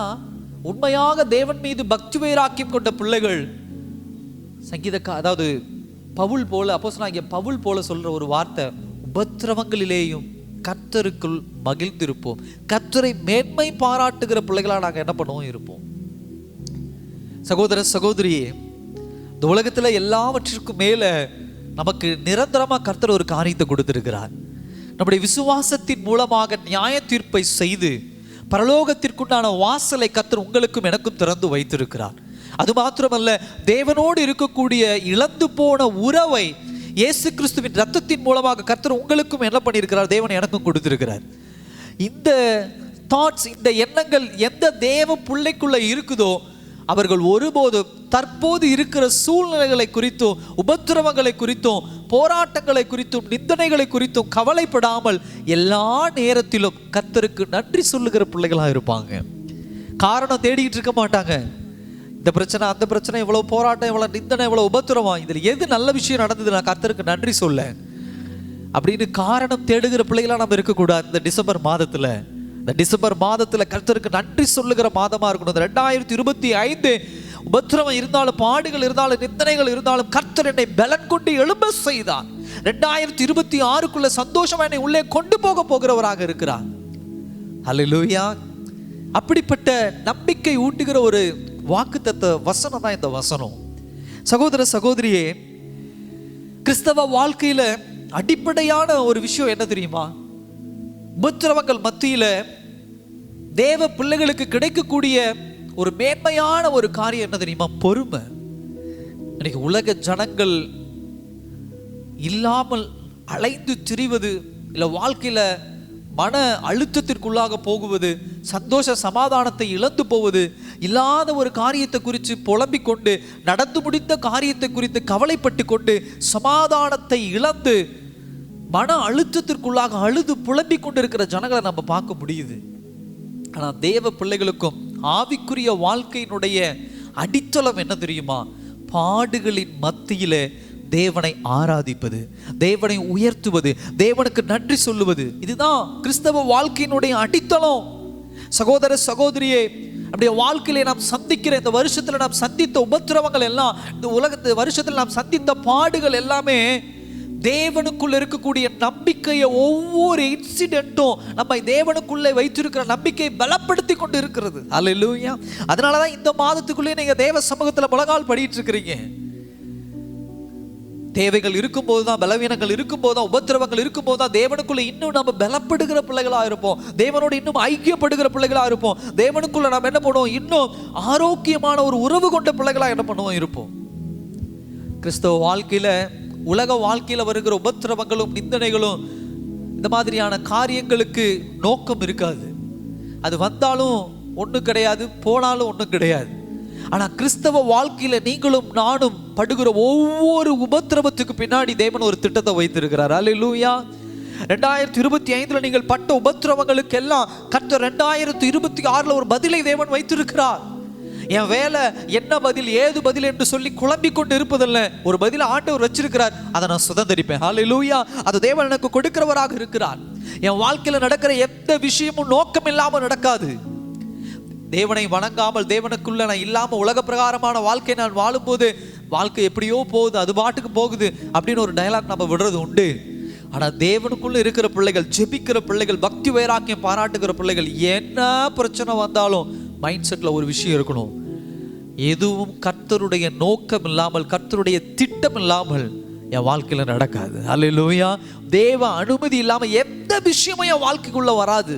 உண்மையாக தேவன் மீது பக்தி வைராக்கியம் கொண்ட பிள்ளைகள் அதாவது பவுல் போல, அப்போஸ்தலனாகிய பவுல் போல சொல்ற ஒரு வார்த்தை, உபத்திரவங்களிலேயும் கர்த்தருக்குள் மகிழ்ந்திருப்போம். கர்த்தரை மேன்மை பாராட்டுகிற பிள்ளைகளா நாங்க என்ன பண்ணுவோம்? இருப்போம். சகோதர சகோதரியே, இந்த உலகத்துல எல்லாவற்றிற்கும் மேல நமக்கு நிரந்தரமா கர்த்தர் ஒரு காரியத்தை கொடுத்திருக்கிறார். நம்முடைய விசுவாசத்தின் மூலமாக நியாய தீர்ப்பை செய்து பரலோகத்திற்குண்டான வாசலை கர்த்தர் உங்களுக்கும் எனக்கும் திறந்து வைத்திருக்கிறார். அது மாத்திரமல்ல, தேவனோடு இருக்கக்கூடிய இழந்து போன உறவை இயேசு கிறிஸ்துவின் ரத்தத்தின் மூலமாக கர்த்தர் உங்களுக்கும் என்ன பண்ணியிருக்கிறார்? தேவன் எனக்கும் கொடுத்திருக்கிறார். இந்த தாட்ஸ், இந்த எண்ணங்கள் எந்த தேவ பிள்ளைக்குள்ள இருக்குதோ அவர்கள் ஒருபோதும் தற்போது இருக்கிற சூழ்நிலைகளை குறித்தும், உபத்திரவங்களை குறித்தும், போராட்டங்களை குறித்தும், நிந்தனைகளை குறித்தும் கவலைப்படாமல் எல்லா நேரத்திலும் கர்த்தருக்கு நன்றி சொல்லுகிற பிள்ளைகளாக இருப்பாங்க. காரணம் தேடிக்கிட்டு இருக்க மாட்டாங்க. இந்த பிரச்சனை, அந்த பிரச்சனை, இவ்வளவு போராட்டம், இவ்வளவு நிந்தனை, இவ்வளவு உபத்திரவம், இதில் எது நல்ல விஷயம் நடந்தது, நான் கர்த்தருக்கு நன்றி சொல்ல அப்படின்னு காரணம் தேடுகிற பிள்ளைகளா நம்ம இருக்கக்கூடாது. இந்த டிசம்பர் மாதத்துல கர்த்தருக்கு நன்றி சொல்லுகிற மாதமா இருக்கணும். 2025 உபத்திரவம் இருந்தாலும், பாடுகள் இருந்தாலும், நிந்தனைகள் இருந்தாலும் கர்த்தர் என்னை பலன் கொண்டு எழும்ப செய்தார். 2026க்குள்ள சந்தோஷமா என்னை உள்ளே கொண்டு போகிறவராக இருக்கிறார். ஹல்லேலூயா. அப்படிப்பட்ட நம்பிக்கை ஊட்டுகிற ஒரு வாக்குத்தத்த வசனம் தான் இந்த வசனம். சகோதர சகோதரியே, கிறிஸ்தவ வாழ்க்கையில அடிப்படையான ஒரு விஷயம் என்ன தெரியுமா? உபத்திரவங்கள் மத்தியில தேவ பிள்ளைகளுக்கு கிடைக்கக்கூடிய ஒரு மேன்மையான ஒரு காரியம் என்ன தெரியுமா? பொறுமை. இன்னைக்கு உலக ஜனங்கள் இல்லாமல் அலைந்து திரிவது, இல்லை வாழ்க்கையில மன அழுத்தத்திற்குள்ளாக போகுவது, சந்தோஷ சமாதானத்தை இழந்து போவது, இல்லாத ஒரு காரியத்தை குறித்து புலம்பிக் கொண்டு, நடந்து முடிந்த காரியத்தை குறித்து கவலைப்பட்டு கொண்டு சமாதானத்தை இழந்து மன அழுத்தத்திற்குள்ளாக அழுது புலம்பிக் கொண்டு இருக்கிற ஜனங்களை நம்ம பார்க்க முடியுது. ஆனால் தேவ பிள்ளைகளுக்கும் ஆவிக்குரிய வாழ்க்கையினுடைய அடித்தளம் என்ன தெரியுமா? பாடுகளின் மத்தியில தேவனை ஆராதிப்பது, தேவனை உயர்த்துவது, தேவனுக்கு நன்றி சொல்லுவது. இதுதான் கிறிஸ்தவ வாழ்க்கையினுடைய அடித்தளம். சகோதர சகோதரியே, நம்முடைய வாழ்க்கையிலே நாம் சந்திக்கிற இந்த வருஷத்துல நாம் சந்தித்த உபத்திரவங்கள் எல்லாம், இந்த வருஷத்துல நாம் சந்தித்த பாடுகள் எல்லாமே தேவனுக்குள்ள இருக்கக்கூடிய நம்பிக்கையை, ஒவ்வொரு இன்சிடென்ட்டும் நம்ம தேவனுக்குள்ளே வைத்திருக்கிற நம்பிக்கையை பலப்படுத்தி கொண்டு இருக்கிறது. அல்லேலூயா. அதனாலதான் இந்த மாதத்துக்குள்ளே நீங்க தேவ சமூகத்துல முழங்கால் படிட்டு இருக்கிறீங்க. தேவைகள் இருக்கும்போது தான், பலவீனங்கள் இருக்கும்போது தான், உபத்திரவங்கள் இருக்கும்போது தான் தேவனுக்குள்ள இன்னும் நம்ம பலப்படுகிற பிள்ளைகளா இருப்போம். தேவனோடு இன்னும் ஐக்கியப்படுகிற பிள்ளைகளா இருப்போம். தேவனுக்குள்ள நாம் என்ன பண்ணுவோம்? இன்னும் ஆரோக்கியமான ஒரு உறவு கொண்ட பிள்ளைகளா என்ன பண்ணுவோம்? இருப்போம். கிறிஸ்தவ வாழ்க்கையில, உலக வாழ்க்கையில வருகிற உபத்திரவங்களும் நிந்தனைகளும் இந்த மாதிரியான காரியங்களுக்கு நோக்கம் இருக்காது. அது வந்தாலும் ஒன்றும் கிடையாது, போனாலும் ஒன்றும் கிடையாது. ஆனா கிறிஸ்தவ வாழ்க்கையில நீங்களும் நானும் படுகிற ஒவ்வொரு உபத்திரவத்துக்கு பின்னாடி தேவன் ஒரு திட்டத்தை வைத்திருக்கிறார். அல்லேலூயா. 2025 நீங்கள் பட்ட உபத்திரவங்களுக்கு எல்லாம் கர்த்தர் 2026 ஒரு பதிலை தேவன் வைத்திருக்கிறார். என் வேலை என்ன பதில், ஏது பதில் என்று சொல்லி குழம்பிக் கொண்டு இருப்பதில்லை. ஒரு பதில் ஆண்டவர் வச்சிருக்கிறார், அதை நான் சுதந்திரிப்பேன். ஹல்லேலூயா. அது தேவன் எனக்கு கொடுக்கிறவராக இருக்கிறார். என் வாழ்க்கையில நடக்கிற எந்த விஷயமும் நோக்கம் இல்லாமல் நடக்காது. தேவனை வணங்காமல், தேவனுக்குள்ள நான் இல்லாம உலக பிரகாரமான வாழ்க்கை நான் வாழும்போது வாழ்க்கை எப்படியோ போகுது, அது பாட்டுக்கு போகுது அப்படின்னு ஒரு டயலாக் நம்ம விடுறது உண்டு. ஆனா தேவனுக்குள்ள இருக்கிற பிள்ளைகள், ஜெபிக்கிற பிள்ளைகள், பக்தி வைராக்கியம் பாராட்டுகிற பிள்ளைகள், என்ன பிரச்சனை வந்தாலும் மைண்ட் செட்ல ஒரு விஷயம் இருக்கணும். எதுவும் கர்த்தருடைய நோக்கம் இல்லாமல், கர்த்தருடைய திட்டம் இல்லாமல் என் வாழ்க்கையில நடக்காது. அல்லேலூயா. தேவ அனுமதி இல்லாம எந்த விஷயமும் என் வாழ்க்கைக்குள்ள வராது.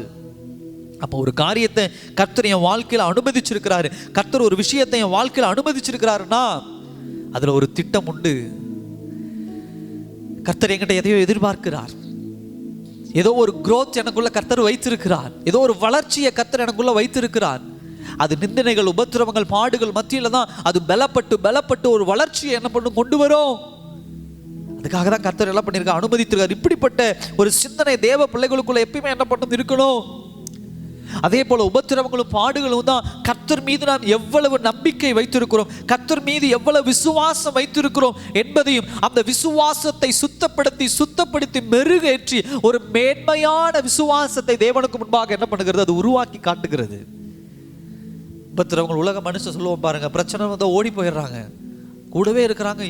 அப்போ ஒரு காரியத்தை கர்த்தர் என் வாழ்க்கையில அனுமதிச்சிருக்கிறாரு, கர்த்தர் ஒரு விஷயத்தை என் வாழ்க்கையில அனுமதிச்சிருக்கிறாருன்னா அதுல ஒரு திட்டம் உண்டு. கர்த்தர் என்கிட்ட எதையோ எதிர்பார்க்கிறார். ஏதோ ஒரு growth எனக்குள்ள கர்த்தர் வைத்திருக்கிறார். ஏதோ ஒரு வளர்ச்சியை கர்த்தர் எனக்குள்ள வைத்திருக்கிறார். அது நிந்தனைகள், உபத்திரவங்கள், பாடுகள் மத்தியில தான் அது பலப்பட்டு ஒரு வளர்ச்சியை என்ன பண்ணும்? கொண்டு வரும். அதுக்காக தான் கர்த்தர் எல்லாம் பண்ணியிருக்கார், அனுமதித்திருக்கார். இப்படிப்பட்ட ஒரு சிந்தனை தேவ பிள்ளைகளுக்குள்ள எப்பயுமே என்ன பண்ணும்? இருக்கணும். அதே போல உபத்திரவங்களும் பாடுகளும் தான் கர்த்தர் மீது நாம் எவ்வளவு நம்பிக்கை வைத்திருக்கிறோம், கர்த்தர் மீது எவ்வளவு விசுவாசம் வைத்திருக்கிறோம் என்பதையும், அந்த விசுவாசத்தை சுத்தப்படுத்தி மெருகேற்றி ஒரு மேன்மையான விசுவாசத்தை தேவனுக்கு முன்பாக என்ன பண்ணுகிறது? அது உருவாக்கி காட்டுகிறது. உபத்திரவங்கள், உலக மனுஷன் சொல்லுவோம் பாருங்க, பிரச்சனை வந்தால் ஓடி போயிடுறாங்க, கூடவே இருக்கிறாங்க.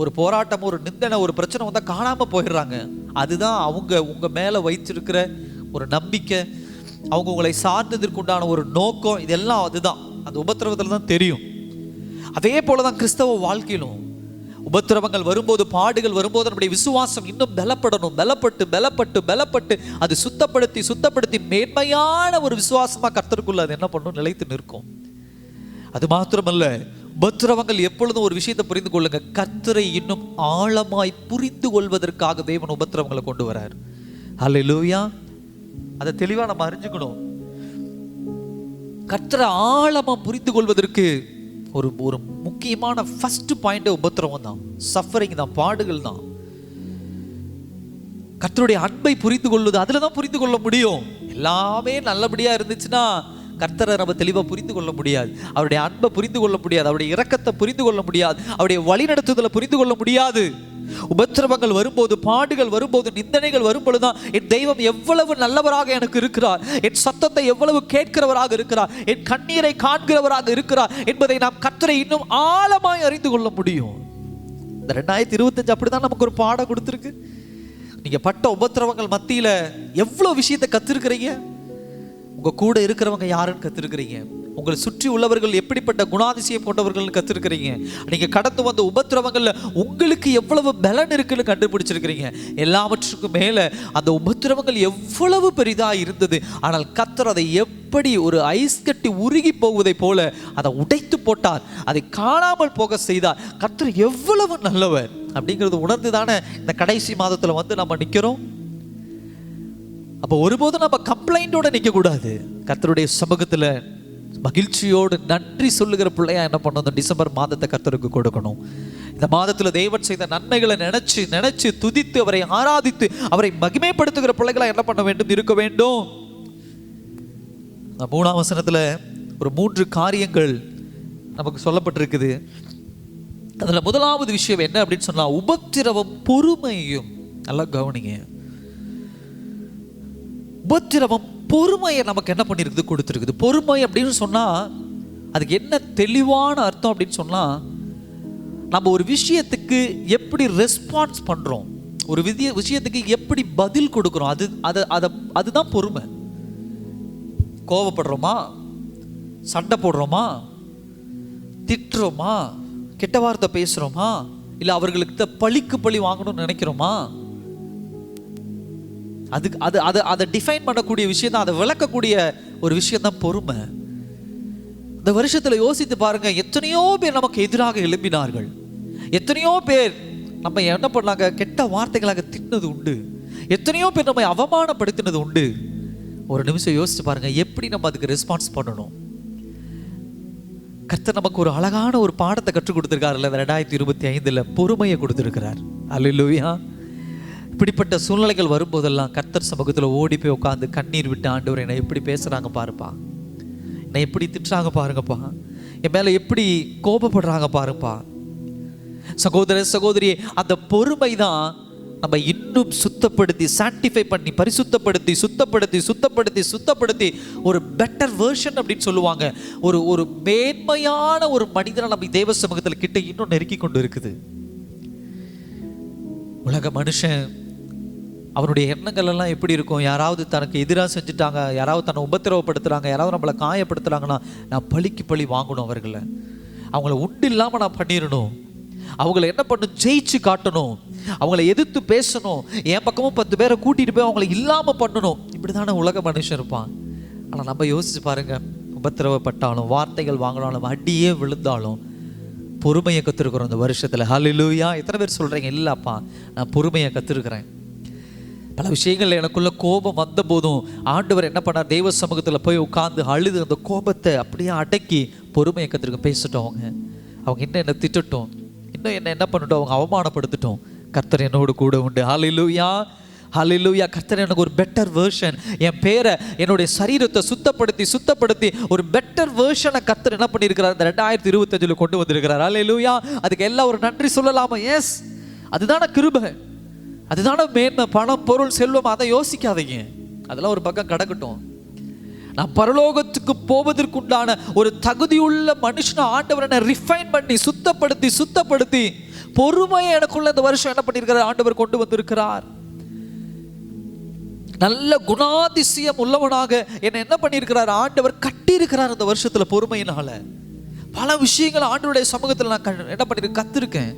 ஒரு போராட்டம், ஒரு நிந்தனை, ஒரு பிரச்சனை வந்தால் காணாம போயிடுறாங்க. அதுதான் அவங்க உங்க மேல வைத்திருக்கிற ஒரு நம்பிக்கை, அவங்க உங்களை சார்ந்ததற்குண்டான ஒரு நோக்கம். இதெல்லாம் அதுதான், அந்த உபத்திரவத்தில் தான் தெரியும். அதே போலதான் கிறிஸ்தவ வாழ்க்கையிலும் உபத்திரவங்கள் வரும்போது, பாடுகள் வரும்போது நம்முடைய விசுவாசம் இன்னும் பலப்பட்டு அது சுத்தப்படுத்தி மேன்மையான ஒரு விசுவாசமா கர்த்தருக்குள்ள அது என்ன பண்ணும்? நிலைத்து நிற்கும். அது மாத்திரமல்ல, உபத்திரவங்கள் எப்பொழுதும் ஒரு விஷயத்தை புரிந்து கொள்ளுங்க, கர்த்தரை இன்னும் ஆழமாய் புரிந்து கொள்வதற்காக தேவன் உபத்திரவங்களை கொண்டு வரார். அல்லேலூயா. அதை தெளிவா நம்ம அறிஞ்சுக்கணும். கர்த்தரை ஆழமா புரிந்து கொள்வதற்கு ஒரு ஒரு முக்கியமான ஃபர்ஸ்ட் பாயிண்ட் உபத்திரவம் தான், சஃபரிங் தான், பாடுகள் தான். கர்த்தருடைய அன்பை புரிந்து கொள்வது அதுல தான் புரிந்து கொள்ள முடியும். எல்லாமே நல்லபடியா இருந்துச்சுன்னா கர்த்தரை நம்ம தெளிவா புரிந்து கொள்ள முடியாது, அவருடைய அன்பை புரிந்து கொள்ள முடியாது, அவருடைய இரக்கத்தை புரிந்து கொள்ள முடியாது, அவருடைய வழிநடத்துதலை புரிந்து கொள்ள முடியாது. உபத்திரவங்கள் வரும்போது, பாடுகள் வரும்போது, நிந்தனைகள் வரும்பொழுதுதான் என் தெய்வம் எவ்வளவு நல்லவராக எனக்கு இருக்கிறார், என் சத்தத்தை எவ்வளவு கேட்கிறவராக இருக்கிறார், என் கண்ணீரை காண்கிறவராக இருக்கிறார் என்பதை நாம் கர்த்தரை இன்னும் ஆழமாய் அறிந்து கொள்ள முடியும். இந்த 2025 அப்படிதான் நமக்கு ஒரு பாடம் கொடுத்துருக்கு. நீங்க பட்ட உபத்திரவங்கள் மத்தியில எவ்வளவு விஷயத்தை கத்திருக்கிறீங்க. உங்க கூட இருக்கிறவங்க யாருன்னு கத்திருக்கிறீங்க, உங்களை சுற்றி உள்ளவர்கள் எப்படிப்பட்ட குணாதிசயம் கொண்டவர்கள் கத்திருக்கிறீங்க, நீங்க கடந்து வந்த உபத்திரவங்கள்ல உங்களுக்கு எவ்வளவு பலன் இருக்குன்னு கண்டுபிடிச்சிருக்கிறீங்க. எல்லாவற்றுக்கும் மேல அந்த உபத்திரவங்கள் எவ்வளவு பெரிதா இருந்தது, ஆனால் கர்த்தர் அதை எப்படி ஒரு ஐஸ் கட்டி உருகி போவதை போல அதை உடைத்து போட்டார், அதை காணாமல் போக செய்தார். கர்த்தர் எவ்வளவு நல்லவர் அப்படிங்கிறது உணர்ந்து தானே இந்த கடைசி மாதத்துல வந்து நம்ம நிக்கிறோம். அப்போ ஒருபோதும் நம்ம கம்ப்ளைண்டோட நிற்க கூடாது. கர்த்தருடைய சமூகத்துல மகிழ்ச்சியோடு நன்றி சொல்லுகிற பிள்ளையா என்ன பண்ணணும், டிசம்பர் மாதத்தை கர்த்தருக்கு கொடுக்கணும். இந்த மாதத்துல தேவன் செய்த நன்மைகளை நினைச்சு நினைச்சு துதித்து அவரை ஆராதித்து அவரை மகிமைப்படுத்துகிற பிள்ளைகளா என்ன பண்ண வேண்டும், இருக்க வேண்டும். 3ஆம் வசனத்துல ஒரு 3 காரியங்கள் நமக்கு சொல்லப்பட்டிருக்குது. அதுல முதலாவது விஷயம் என்ன அப்படின்னு சொன்னா, உபத்திரவம் பொறுமையும். நல்லா கவனிங்க, உபத்திரவம் பொறுமையை நமக்கு என்ன பண்ணிருக்குது, கொடுத்துருக்குது. பொறுமை அப்படின்னு சொன்னா அதுக்கு என்ன தெளிவான அர்த்தம் அப்படின்னு சொன்னா, நம்ம ஒரு விஷயத்துக்கு எப்படி ரெஸ்பான்ஸ் பண்றோம், ஒரு விஷயத்துக்கு எப்படி பதில் கொடுக்கிறோம், அதுதான் பொறுமை. கோவப்படுறோமா, சண்டை போடுறோமா, திட்டுறோமா, கெட்ட வார்த்தை பேசுறோமா, இல்ல அவர்களுக்கு பழிக்கு பழி வாங்கணும்னு நினைக்கிறோமா, அதை டிஃபைன் பண்ணக்கூடிய விஷயம் தான், அதை விளக்கக்கூடிய ஒரு விஷயம் தான் பொறுமை. இந்த வருஷத்துல யோசித்து பாருங்க, எத்தனையோ பேர் நமக்கு எதிராக எழும்பினார்கள், எத்தனையோ பேர் நம்ம என்ன பண்ணாங்க, கெட்ட வார்த்தைகளாக திட்டினது உண்டு, எத்தனையோ பேர் நம்ம அவமானப்படுத்தினது உண்டு. ஒரு நிமிஷம் யோசிச்சு பாருங்க, எப்படி நம்ம அதுக்கு ரெஸ்பான்ஸ் பண்ணணும். கர்த்தர் நமக்கு ஒரு அழகான ஒரு பாடத்தை கற்றுக் கொடுத்திருக்காருல்ல 2025 பொறுமையை கொடுத்திருக்கிறார். அல்லேலூயா. இப்படிப்பட்ட சூழ்நிலைகள் வரும்போதெல்லாம் கர்த்தர் சமூகத்துல ஓடி போய் உட்காந்து கண்ணீர் விட்டு, ஆண்டவர் என்னை எப்படி பேசுறாங்க பாருப்பா, என்னை எப்படி திட்டுறாங்க பாருங்கப்பா, என் மேல எப்படி கோபப்படுறாங்க பாருப்பா. சகோதர சகோதரியே, அந்த பொறுமை தான் நம்ம இன்னும் சுத்தப்படுத்தி, சான்டிஃபை பண்ணி, பரிசுத்தப்படுத்தி, சுத்தப்படுத்தி சுத்தப்படுத்தி சுத்தப்படுத்தி ஒரு பெட்டர் வெர்ஷன் அப்படின்னு சொல்லுவாங்க, ஒரு மேன்மையான ஒரு மனிதனை நம்ம தேவ சமூகத்தில் கிட்ட இன்னும் நெருக்கி கொண்டு இருக்குது. உலக மனுஷன் அவனுடைய எண்ணங்கள் எல்லாம் எப்படி இருக்கும், யாராவது தனக்கு எதிராக செஞ்சுட்டாங்க, யாராவது தன்னை உபத்திரவப்படுத்துறாங்க, யாராவது நம்மளை காயப்படுத்துறாங்கன்னா நான் பழிக்கு பழி வாங்கணும், அவர்களை அவங்கள உண்டு இல்லாமல் நான் பண்ணிடணும், அவங்கள என்ன பண்ணணும், ஜெயிச்சு காட்டணும், அவங்கள எதிர்த்து பேசணும், என் பக்கமும் 10 பேரை கூட்டிட்டு போய் அவங்கள இல்லாம பண்ணணும். இப்படிதானே உலக மனுஷன் இருப்பான். ஆனா நம்ம யோசிச்சு பாருங்க, உபத்திரவப்பட்டாலும், வார்த்தைகள் வாங்கினாலும், அடியே விழுந்தாலும் பொறுமையை கற்றுருக்குறோம் இந்த வருஷத்துல. ஹல்லேலூயா. எத்தனை பேர் சொல்றீங்க, இல்லப்பா நான் பொறுமையை கற்றுருக்கிறேன். பல விஷயங்கள் எனக்குள்ள கோபம் வந்த போதும் ஆண்டவர் என்ன பண்ணார், தெய்வ சமூகத்துல போய் உட்கார்ந்து அழுது அந்த கோபத்தை அப்படியே அடக்கி பொறுமையை கற்றுருக்க. பேசிட்டோம், அவங்க இன்னும் என்ன திட்டட்டும், இன்னும் என்ன பண்ணட்டும், அவங்க அவமானப்படுத்திட்டோம், கர்த்தர் என்னோடு கூட உண்டு. ஹல்லேலூயா, ஹல்லேலூயா. கர்த்தர் எனக்கு ஒரு பெட்டர் வெர்ஷன், என் பேரை, என்னுடைய சரீரத்தை சுத்தப்படுத்தி சுத்தப்படுத்தி ஒரு பெட்டர் வெர்ஷனை கர்த்தர் என்ன பண்ணியிருக்கிறார், இந்த 2025 கொண்டு வந்திருக்கிறார். ஹல்லேலூயா. அதுக்கு எல்லாம் ஒரு நன்றி சொல்லலாமா? எஸ், அதுதான கிருபை, அதுதான மேன்மை. பணம், பொருள், செல்வம் அதை யோசிக்காதீங்க, அதெல்லாம் ஒரு பக்கம் கிடக்கட்டும். நான் பரலோகத்துக்கு போவதற்குண்டான ஒரு தகுதியுள்ள மனுஷனை ஆண்டவர் என்ன ரிஃபைன் பண்ணி சுத்தப்படுத்தி சுத்தப்படுத்தி பொறுமையை எனக்குள்ள இந்த வருஷம் என்ன பண்ணியிருக்கிறார், ஆண்டவர் கொண்டு வந்திருக்கிறார். நல்ல குணாதிசயம் உள்ளவனாக என்னை என்ன பண்ணியிருக்கிறார், ஆண்டவர் கட்டி இருக்கிறார் இந்த வருஷத்துல. பொறுமையினால பல விஷயங்கள் ஆண்டவருடைய சமூகத்தில் நான் என்ன பண்ணிருக்கேன், கத்திருக்கேன்.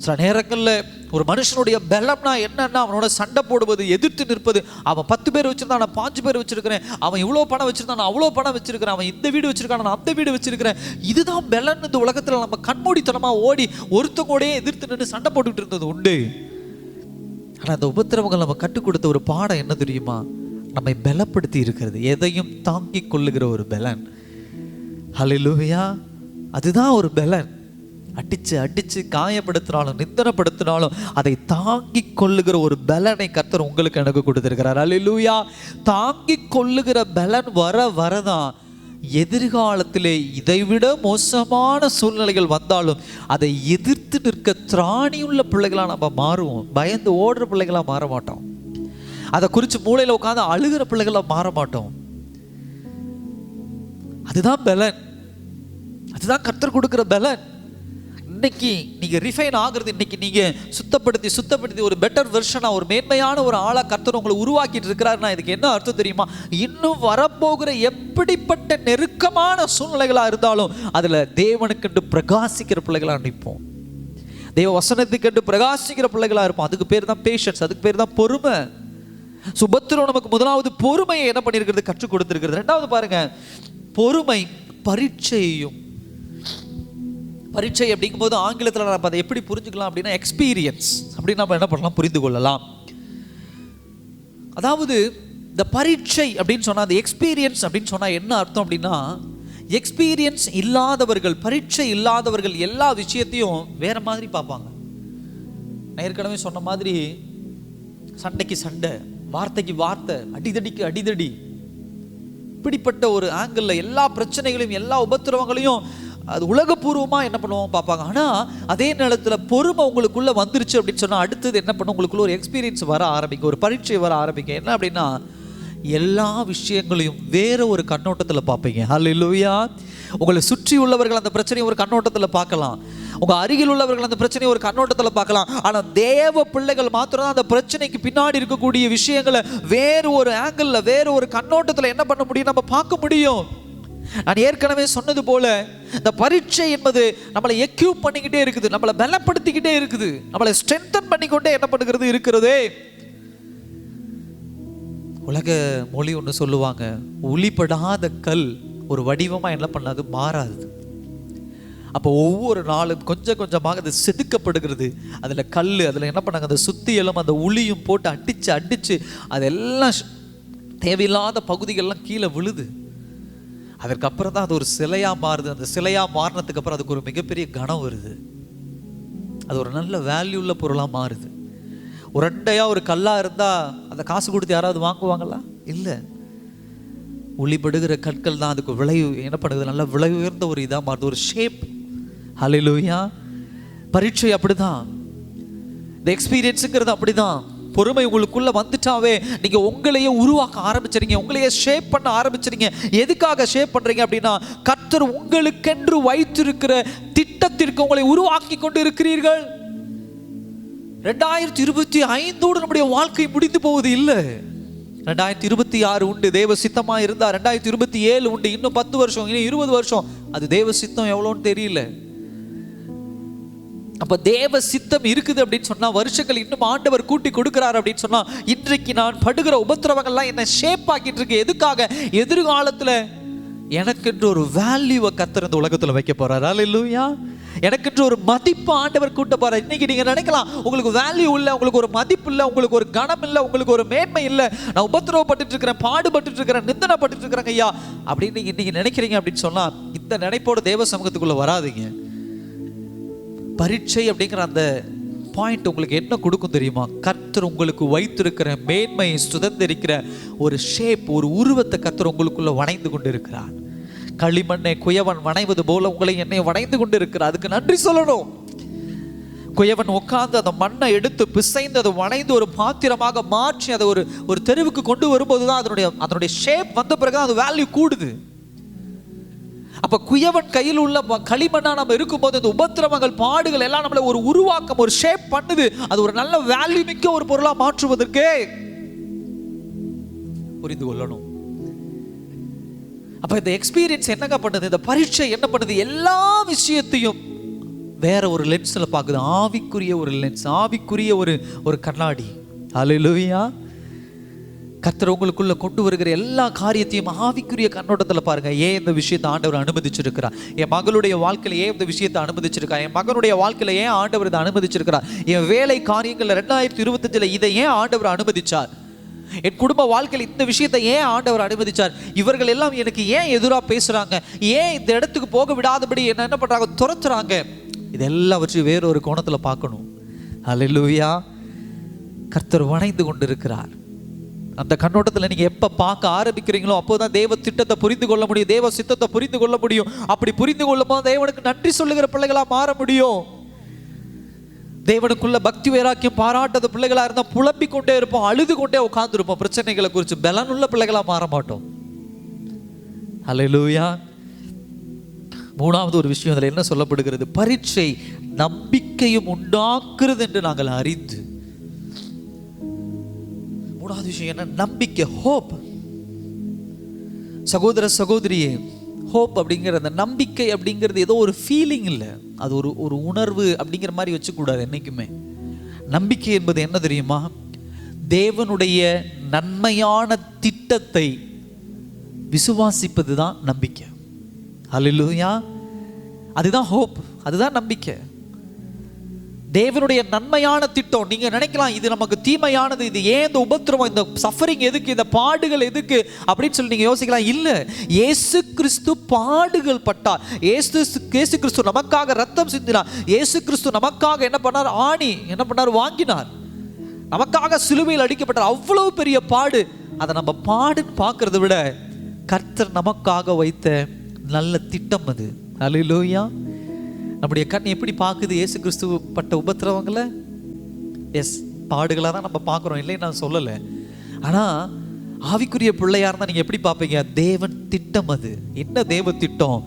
சில நேரங்களில் ஒரு மனுஷனுடைய பலம்னா என்னன்னா, அவனோட சண்டை போடுவது, எதிர்த்து நிற்பது. அவன் 10 பேர் வச்சிருந்தான், நான் 5 பேர் வச்சிருக்கிறேன். அவன் இவ்வளோ பணம் வச்சிருந்தான், நான் அவ்வளோ பணம் வச்சிருக்கிறேன். அவன் இந்த வீடு வச்சிருக்கான், நான் அந்த வீடு வச்சிருக்கிறேன். இதுதான் பலன். இந்த உலகத்தில் நம்ம கண்மூடித்தனமா ஓடி ஒருத்தங்கூடயே எதிர்த்து நின்று சண்டை போட்டுக்கிட்டு இருந்தது உண்டு. ஆனால் அந்த உபத்திரவங்கள் நம்ம கற்றுக் கொடுத்த ஒரு பாடம் என்ன தெரியுமா, நம்மை பலப்படுத்தி இருக்கிறது, எதையும் தாங்கிக் கொள்ளுகிற ஒரு பலன். ஹல்லேலூயா. அதுதான் ஒரு பலன். அடிச்சு அடிச்சு காயப்படுத்தினாலும் நிந்தனப்படுத்தினாலும் அதை தாங்கிக் கொள்ளுகிற ஒரு பலனை கர்த்தர் உங்களுக்கு எனக்கு கொடுத்திருக்கிறார். ஹல்லேலூயா. தாங்கிக் கொள்ளுகிற பலன் வரதான் எதிர்காலத்திலே இதைவிட மோசமான சூழ்நிலைகள் வந்தாலும் அதை எதிர்த்து நிற்க திராணியுள்ள பிள்ளைகளாக நம்ம மாறுவோம். பயந்து ஓடுற பிள்ளைகளாக மாற மாட்டோம். அதை குறித்து மூளையில் உட்காந்து அழுகிற பிள்ளைகளாக மாற மாட்டோம். அதுதான் பலன். அதுதான் கர்த்தர் கொடுக்கிற பலன். இன்னைக்கு நீங்க ரிஃபைன் ஆகுறது, இன்னைக்கு நீங்க சுத்தப்படுத்தி ஒரு பெட்டர் வெர்ஷனா, ஒரு மேன்மையான ஒரு ஆளா கர்த்தர் உங்களை உருவாக்கிட்டு இருக்கிறாருன்னா இதுக்கு என்ன அர்த்தம் தெரியுமா? இன்னும் வரப்போகிற எப்படிப்பட்ட நெருக்கமான சூழ்நிலைகளா இருந்தாலும் அதுல தேவனுக்கென்று பிரகாசிக்கிற பிள்ளைகளா நிற்போம். தேவ வசனத்துக்கென்று பிரகாசிக்கிற பிள்ளைகளா இருப்போம். அதுக்கு பேர் தான் பேஷன்ஸ், அதுக்கு பேர் தான் பொறுமை. சுபத்திரம் நமக்கு முதலாவது பொறுமையை என்ன பண்ணியிருக்கிறது? கற்றுக் கொடுத்திருக்கிறது. ரெண்டாவது பாருங்க, பொறுமை பரீட்சையும். பரீட்சை அப்படிங்கும்போது ஆங்கிலத்தில் நம்ம அதை எப்படி புரிஞ்சுக்கலாம் அப்படின்னா எக்ஸ்பீரியன்ஸ் அப்படின்னு நம்ம என்ன பண்ணலாம், புரிந்து கொள்ளலாம். அதாவது இந்த பரீட்சை அப்படின்னு சொன்னால், அந்த எக்ஸ்பீரியன்ஸ் அப்படின்னு சொன்னால் என்ன அர்த்தம் அப்படின்னா, எக்ஸ்பீரியன்ஸ் இல்லாதவர்கள், பரீட்சை இல்லாதவர்கள் எல்லா விஷயத்தையும் வேற மாதிரி பார்ப்பாங்க. நான் ஏற்கனவே சொன்ன மாதிரி சண்டைக்கு சண்டை, வார்த்தைக்கு வார்த்தை, அடிதடிக்கு அடிதடி, இப்படிப்பட்ட ஒரு ஆங்கிளில் எல்லா பிரச்சனைகளையும் எல்லா உபத்திரவங்களையும் அது உலகபூர்வமாக என்ன பண்ணுவோம் பார்ப்பாங்க. ஆனால் அதே நேரத்தில் பொறுமை உங்களுக்குள்ளே வந்துருச்சு அப்படின்னு சொன்னால் அடுத்தது என்ன பண்ணும், உங்களுக்குள்ள ஒரு எக்ஸ்பீரியன்ஸ் வர ஆரம்பிக்கும், ஒரு பரீட்சை வர ஆரம்பிக்கும். என்ன அப்படின்னா எல்லா விஷயங்களையும் வேற ஒரு கண்ணோட்டத்தில் பார்ப்பீங்க. ஹல்லேலூயா. உங்களை சுற்றி உள்ளவர்கள் அந்த பிரச்சனையை ஒரு கண்ணோட்டத்தில் பார்க்கலாம், உங்கள் அருகில் உள்ளவர்கள் அந்த பிரச்சனையை ஒரு கண்ணோட்டத்தில் பார்க்கலாம். ஆனால் தேவ பிள்ளைகள் மாத்திரம் தான் அந்த பிரச்சனைக்கு பின்னாடி இருக்கக்கூடிய விஷயங்களை வேறு ஒரு ஆங்கிளில் வேறு ஒரு கண்ணோட்டத்தில் என்ன பண்ண முடியும், நம்ம பார்க்க முடியும். நான் ஏற்கனவே சொன்னது போல இந்த பரீட்சை என்பது நம்மளை எக்யூப் பண்ணிக்கிட்டே இருக்குது, நம்மளை பலப்படுத்திக்கிட்டே இருக்குது, நம்மளை ஸ்ட்ரென்தன் பண்ணிக்கொண்டே என்ன பண்ணுகிறது இருக்கிறதே. உலக மொழி ஒன்று சொல்லுவாங்க, உளிப்படாத கல் ஒரு வடிவமாக என்ன பண்ணாது, மாறாது. அப்போ ஒவ்வொரு நாளும் கொஞ்சம் கொஞ்சமாக அது செதுக்கப்படுகிறது. அதில் கல், அதில் என்ன பண்ணாங்க, அந்த சுத்தியலும் அந்த உளியும் போட்டு அடித்து அடித்து அதெல்லாம் தேவையில்லாத பகுதிகள்லாம் கீழே விழுது. அதற்கப்புறம் தான் அது ஒரு சிலையாக மாறுது. அந்த சிலையாக மாறினதுக்கு அப்புறம் அதுக்கு ஒரு மிகப்பெரிய கனம் வருது. அது ஒரு நல்ல வேல்யூ உள்ள பொருளாக மாறுது. உரண்டையாக ஒரு கல்லாக இருந்தால் அதை காசு கொடுத்து யாராவது வாங்குவாங்களா? இல்லை. ஒளிபடுகிற கற்கள் தான் அதுக்கு விலை என்ன பண்ணுது, நல்ல விலை உயர்ந்த ஒரு இதாக மாறுது, ஒரு ஷேப். ஹல்லேலூயா. பரீட்சை அப்படிதான், இந்த எக்ஸ்பீரியன்ஸுங்கிறது அப்படிதான். பொறுமை உங்களுக்குள்ள வந்துட்டாவே நீங்க உங்களையே உருவாக்க ஆரம்பிச்சிருங்க, உங்களையே ஷேப் பண்ண ஆரம்பிச்சிருங்க. எதுக்காக ஷேப் பண்றீங்க அப்படின்னா, கர்த்தர் உங்களுக்கென்று வைத்திருக்கிற திட்டத்திற்கு உங்களை உருவாக்கி கொண்டு இருக்கிறீர்கள். 2025 நம்முடைய வாழ்க்கை முடிந்து போவது இல்லை. 2026 உண்டு, தேவ சித்தமா இருந்தா. 2027 உண்டு, இன்னும் 10 வருஷம், இன்னும் 20 வருஷம். அது தேவ சித்தம் எவ்வளோன்னு தெரியல. அப்ப தேவ சித்தம் இருக்குது அப்படின்னு சொன்னா, வருஷங்கள் இன்னும் ஆண்டவர் கூட்டி கொடுக்கிறார் அப்படின்னு சொன்னா, இன்றைக்கு நான் படுகிற உபத்திரவங்கள்லாம் என்ன ஷேப் ஆக்கிட்டு இருக்கு. எதுக்காக? எதிர்காலத்துல எனக்கென்று ஒரு வேல்யூவை கர்த்தர் இந்த உலகத்துல வைக்க போறார். ஹல்லேலூயா. எனக்கென்று ஒரு மதிப்பு ஆண்டவர் கூட்ட போறார். இன்னைக்கு நீங்க நினைக்கலாம், உங்களுக்கு வேல்யூ இல்லை, உங்களுக்கு ஒரு மதிப்பு இல்லை, உங்களுக்கு ஒரு கனம் இல்லை, உங்களுக்கு ஒரு மேன்மை இல்லை, நான் உபத்திரவப்பட்டு இருக்கிறேன், பாடுபட்டு இருக்கிறேன், நிந்தனப்பட்டு இருக்கிறேன் ஐயா அப்படின்னு நீங்க இன்னைக்கு நினைக்கிறீங்க அப்படின்னு சொன்னா, இந்த நினைப்போட தேவ சமூகத்துக்குள்ள வராதீங்க. பரீட்சை அப்படிங்கிற அந்த பாயிண்ட் உங்களுக்கு என்ன கொடுக்கும் தெரியுமா? கர்த்தர் உங்களுக்கு வைத்திருக்கிற மேன்மையை சுதந்திரிக்கிற ஒரு ஷேப், ஒரு உருவத்தை கர்த்தர் உங்களுக்குள்ள வணைந்து கொண்டு இருக்கிறார். களிமண்ணை குயவன் வணைவது போல உங்களை என்னை வணைந்து கொண்டு இருக்கிறார். அதுக்கு நன்றி சொல்லணும். குயவன் உட்கார்ந்து அந்த மண்ணை எடுத்து பிசைந்து அதை வணைந்து ஒரு பாத்திரமாக மாற்றி அதை ஒரு தெருவுக்கு கொண்டு வரும்போது தான் அதனுடைய ஷேப் வந்த பிறகு அது வேல்யூ கூடுது. அப்ப குயவன் கையில் உள்ள களிமண்ணா நம்ம இருக்கும்போது இந்த உபத்திரவங்கள், பாடுகள் எல்லாம் நம்மளை ஒரு உருவாக்கம், ஒரு ஷேப் பண்ணுது. அது ஒரு நல்ல வேல்யூ மிக்க ஒரு பொருளா மாற்றுவதற்கு புரிந்து கொள்ளணும். அப்ப இந்த எக்ஸ்பீரியன்ஸ் என்னங்க பண்ணுது, இந்த பரீட்சை என்ன பண்ணுது, எல்லா விஷயத்தையும் வேற ஒரு லென்ஸ்ல பார்க்குது. ஆவிக்குரிய ஒரு லென்ஸ், ஆவிக்குரிய ஒரு கண்ணாடி. ஹல்லேலூயா. கர்த்தர் உங்களுக்குள்ள கொண்டு வருகிற எல்லா காரியத்தையும் ஆவிக்குரிய கண்ணோட்டத்தில் பாருங்க. ஏன் இந்த விஷயத்தை ஆண்டவர் அனுமதிச்சிருக்கிறார்? என் மகளுடைய வாழ்க்கையில ஏன் இந்த விஷயத்தை அனுமதிச்சிருக்கார்? என் மகனுடைய வாழ்க்கையில ஏன் ஆண்டவர் இதை அனுமதிச்சிருக்கிறார்? என் வேலை காரியங்கள்ல 2025 இதை ஏன் ஆண்டவர் அனுமதிச்சார்? என் குடும்ப வாழ்க்கையில் இந்த விஷயத்தை ஏன் ஆண்டவர் அனுமதிச்சார், இவர்கள் எல்லாம் எனக்கு ஏன் எதிராக பேசுறாங்க, ஏன் இந்த இடத்துக்கு போக விடாதபடி என்ன பண்றாங்க, துரத்துறாங்க. இதெல்லாம் வச்சு வேறொரு கோணத்தில் பார்க்கணும். அல்லேலூயா. கர்த்தர் வணைந்து கொண்டிருக்கிறார். அந்த கண்ணோட்டத்தில் நீங்க எப்ப பார்க்க ஆரம்பிக்கிறீங்களோ அப்போதான் தேவ திட்டத்தை புரிந்து கொள்ள முடியும், தேவ சித்தத்தை புரிந்து கொள்ள முடியும். அப்படி புரிந்து கொள்ளும் போது தேவனுக்கு நன்றி சொல்லுகிற பிள்ளைகளா மாற முடியும். தேவனுக்குள்ள பக்தி வைராக்கியம் பாராட்டாத பிள்ளைகளா இருந்தா புலம்பிக் கொண்டே இருப்போம், அழுது கொண்டே உட்கார்ந்து இருப்போம். பிரச்சனைகளை குறித்து பலனுள்ள பிள்ளைகளா மாற மாட்டோம். அல்லேலூயா. மூணாவது ஒரு விஷயம் அதுல என்ன சொல்லப்படுகிறது, பரீட்சை நம்பிக்கையும் உண்டாக்குறது என்று நாங்கள் அறிந்து. மூணாவது விஷயம் என்ன, நம்பிக்கை, ஹோப். சகோதர சகோதரியே, ஹோப் அப்படிங்கிற அந்த நம்பிக்கை அப்படிங்கிறது ஏதோ ஒரு ஃபீலிங் இல்லை, அது ஒரு உணர்வு அப்படிங்கிற மாதிரி வச்சுக்கூடாது என்னைக்குமே. நம்பிக்கை என்பது என்ன தெரியுமா, தேவனுடைய நன்மையான திட்டத்தை விசுவாசிப்பது தான் நம்பிக்கை. அல்லேலூயா. அதுதான் ஹோப், அதுதான் நம்பிக்கை. தேவனுடைய நன்மையான திட்டம். நீங்க நினைக்கலாம் இது நமக்கு தீமையானது, இது ஏன் இந்த உபத்திரவம், இந்த சஃபரிங் எதுக்கு, இந்த பாடுகள் எதுக்கு அப்படின்னு சொல்லி நீங்க யோசிக்கலாம். இல்ல, இயேசு கிறிஸ்து பாடுகள் பட்டார், இயேசு கிறிஸ்து நமக்காக ரத்தம் சிந்தினார், இயேசு கிறிஸ்து நமக்காக என்ன பண்ணார், ஆணி என்ன பண்ணார், வாங்கினார், நமக்காக சிலுவையில் அடிக்கப்பட்டார். அவ்வளவு பெரிய பாடு. அதை நம்ம பாடுன்னு பார்க்கறத விட கர்த்தர் நமக்காக வைத்த நல்ல திட்டம் அது. அல்லேலூயா. நம்முடைய கண் எப்படி பார்க்குது இயேசு கிறிஸ்து பட்ட உபத்திரவங்களை? எஸ், பாடுகளாக தான் நம்ம பார்க்குறோம், இல்லைன்னு நான் சொல்லலை. ஆனால் ஆவிக்குரிய பிள்ளையா இருந்தால் நீங்கள் எப்படி பார்ப்பீங்க, தேவன் திட்டம் அது. என்ன தேவ திட்டம்?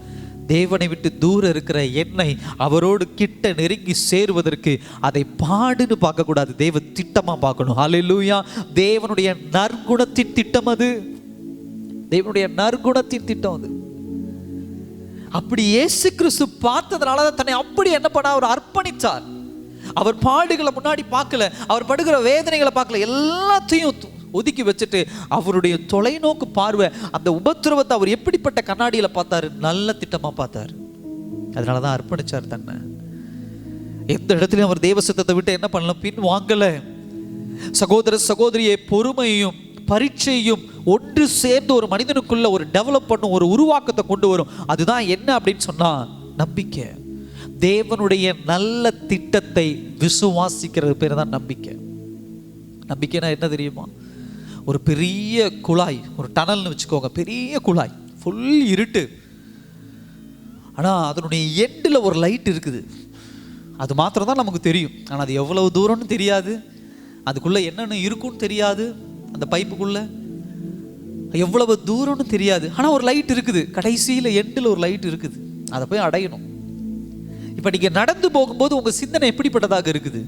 தேவனை விட்டு தூரம் இருக்கிற என்னை அவரோடு கிட்ட நெருங்கி சேருவதற்கு அதை பாடுன்னு பார்க்கக்கூடாது, தேவ திட்டமாக பார்க்கணும். அல்லேலூயா. தேவனுடைய நற்குணத்தின் திட்டம் அது, தேவனுடைய நற்குணத்தின் திட்டம் அது. அப்படி இயேசு கிறிஸ்து பார்த்ததுனால தான் தன்னை அப்படி என்ன பண்ண அவர் அர்ப்பணித்தார். அவர் பாடுகளை முன்னாடி பார்க்கல, அவர் படுகிற வேதனைகளை பார்க்கல, எல்லாத்தையும் ஒதுக்கி வச்சுட்டு அவருடைய தொலைநோக்கு பார்வை, அந்த உபத்திரவத்தை அவர் எப்படிப்பட்ட கண்ணாடியில் பார்த்தாரு, நல்ல திட்டமா பார்த்தாரு. அதனால தான் அர்ப்பணிச்சார் தன்னை. எந்த இடத்துலையும் அவர் தேவ சித்தத்தை விட்டு என்ன பண்ணல, பின் வாங்கல. சகோதர சகோதரியை, பொறுமையும் பரீட்சையும் ஒன்று சேர்ந்து ஒரு மனிதனுக்குள்ள ஒரு டெவலப் பண்ணும், ஒரு உருவாக்கத்தை கொண்டு வரும். அதுதான் என்ன அப்படின்னு சொன்னா நம்பிக்கை. தேவனுடைய நல்ல திட்டத்தை விசுவாசிக்கிறது பேர் தான் நம்பிக்கை. நம்பிக்கைனா என்ன தெரியுமா, ஒரு பெரிய குழாய், ஒரு டனல்னு வச்சுக்கோங்க, பெரிய குழாய், ஃபுல் இருட்டு. ஆனால் அதனுடைய எண்டில் ஒரு லைட் இருக்குது. அது மாத்திரம் தான் நமக்கு தெரியும். ஆனால் அது எவ்வளவு தூரம்னு தெரியாது, அதுக்குள்ளே என்னென்ன இருக்குன்னு தெரியாது, அந்த பைப்புக்குள்ள எவ்வளவு தூரம்னு தெரியாது. ஆனால் ஒரு லைட் இருக்குது, கடைசியில் எண்டில் ஒரு லைட் இருக்குது, அதை போய் அடையணும். இப்போ நீங்கள் நடந்து போகும்போது உங்கள் சிந்தனை எப்படிப்பட்டதாக இருக்குது?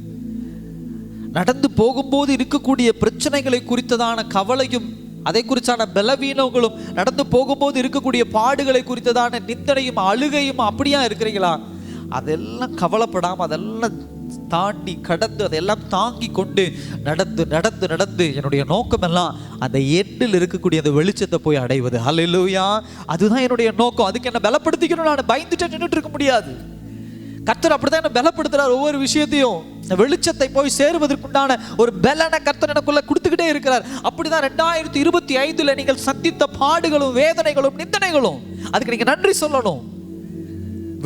நடந்து போகும்போது இருக்கக்கூடிய பிரச்சனைகளை குறித்ததான கவலையும் அதை குறித்தான பலவீனங்களும், நடந்து போகும்போது இருக்கக்கூடிய பாடுகளை குறித்ததான நிந்தனையும் அழுகையும் அப்படியா இருக்கிறீங்களா? அதெல்லாம் கவலைப்படாமல் அதெல்லாம் தாண்டி கடந்து அதெல்லாம் தாங்கி கொண்டு நடந்து நடந்து நடந்து என்னுடைய நோக்கம் எல்லாம் அந்த எண்டில் இருக்கக்கூடிய அந்த வெளிச்சத்தை போய் அடைவது. அல்லேலூயா. அதுதான் என்னுடைய நோக்கம். அதுக்கு என்ன பலப்படுத்திக்கணும், நான் பயந்துட்டு நின்றுட்டு இருக்க முடியாது. கர்த்தர் அப்படிதான் என்ன பலப்படுத்துறார். ஒவ்வொரு விஷயத்தையும் வெளிச்சத்தை போய் சேருவதற்குண்டான ஒரு பலனை கர்த்தர் எனக்குள்ள கொடுத்துக்கிட்டே இருக்கிறார். அப்படிதான் 2025 நீங்கள் சந்தித்த பாடுகளும் வேதனைகளும் நிந்தனைகளும், அதுக்கு நீங்க நன்றி சொல்லணும்.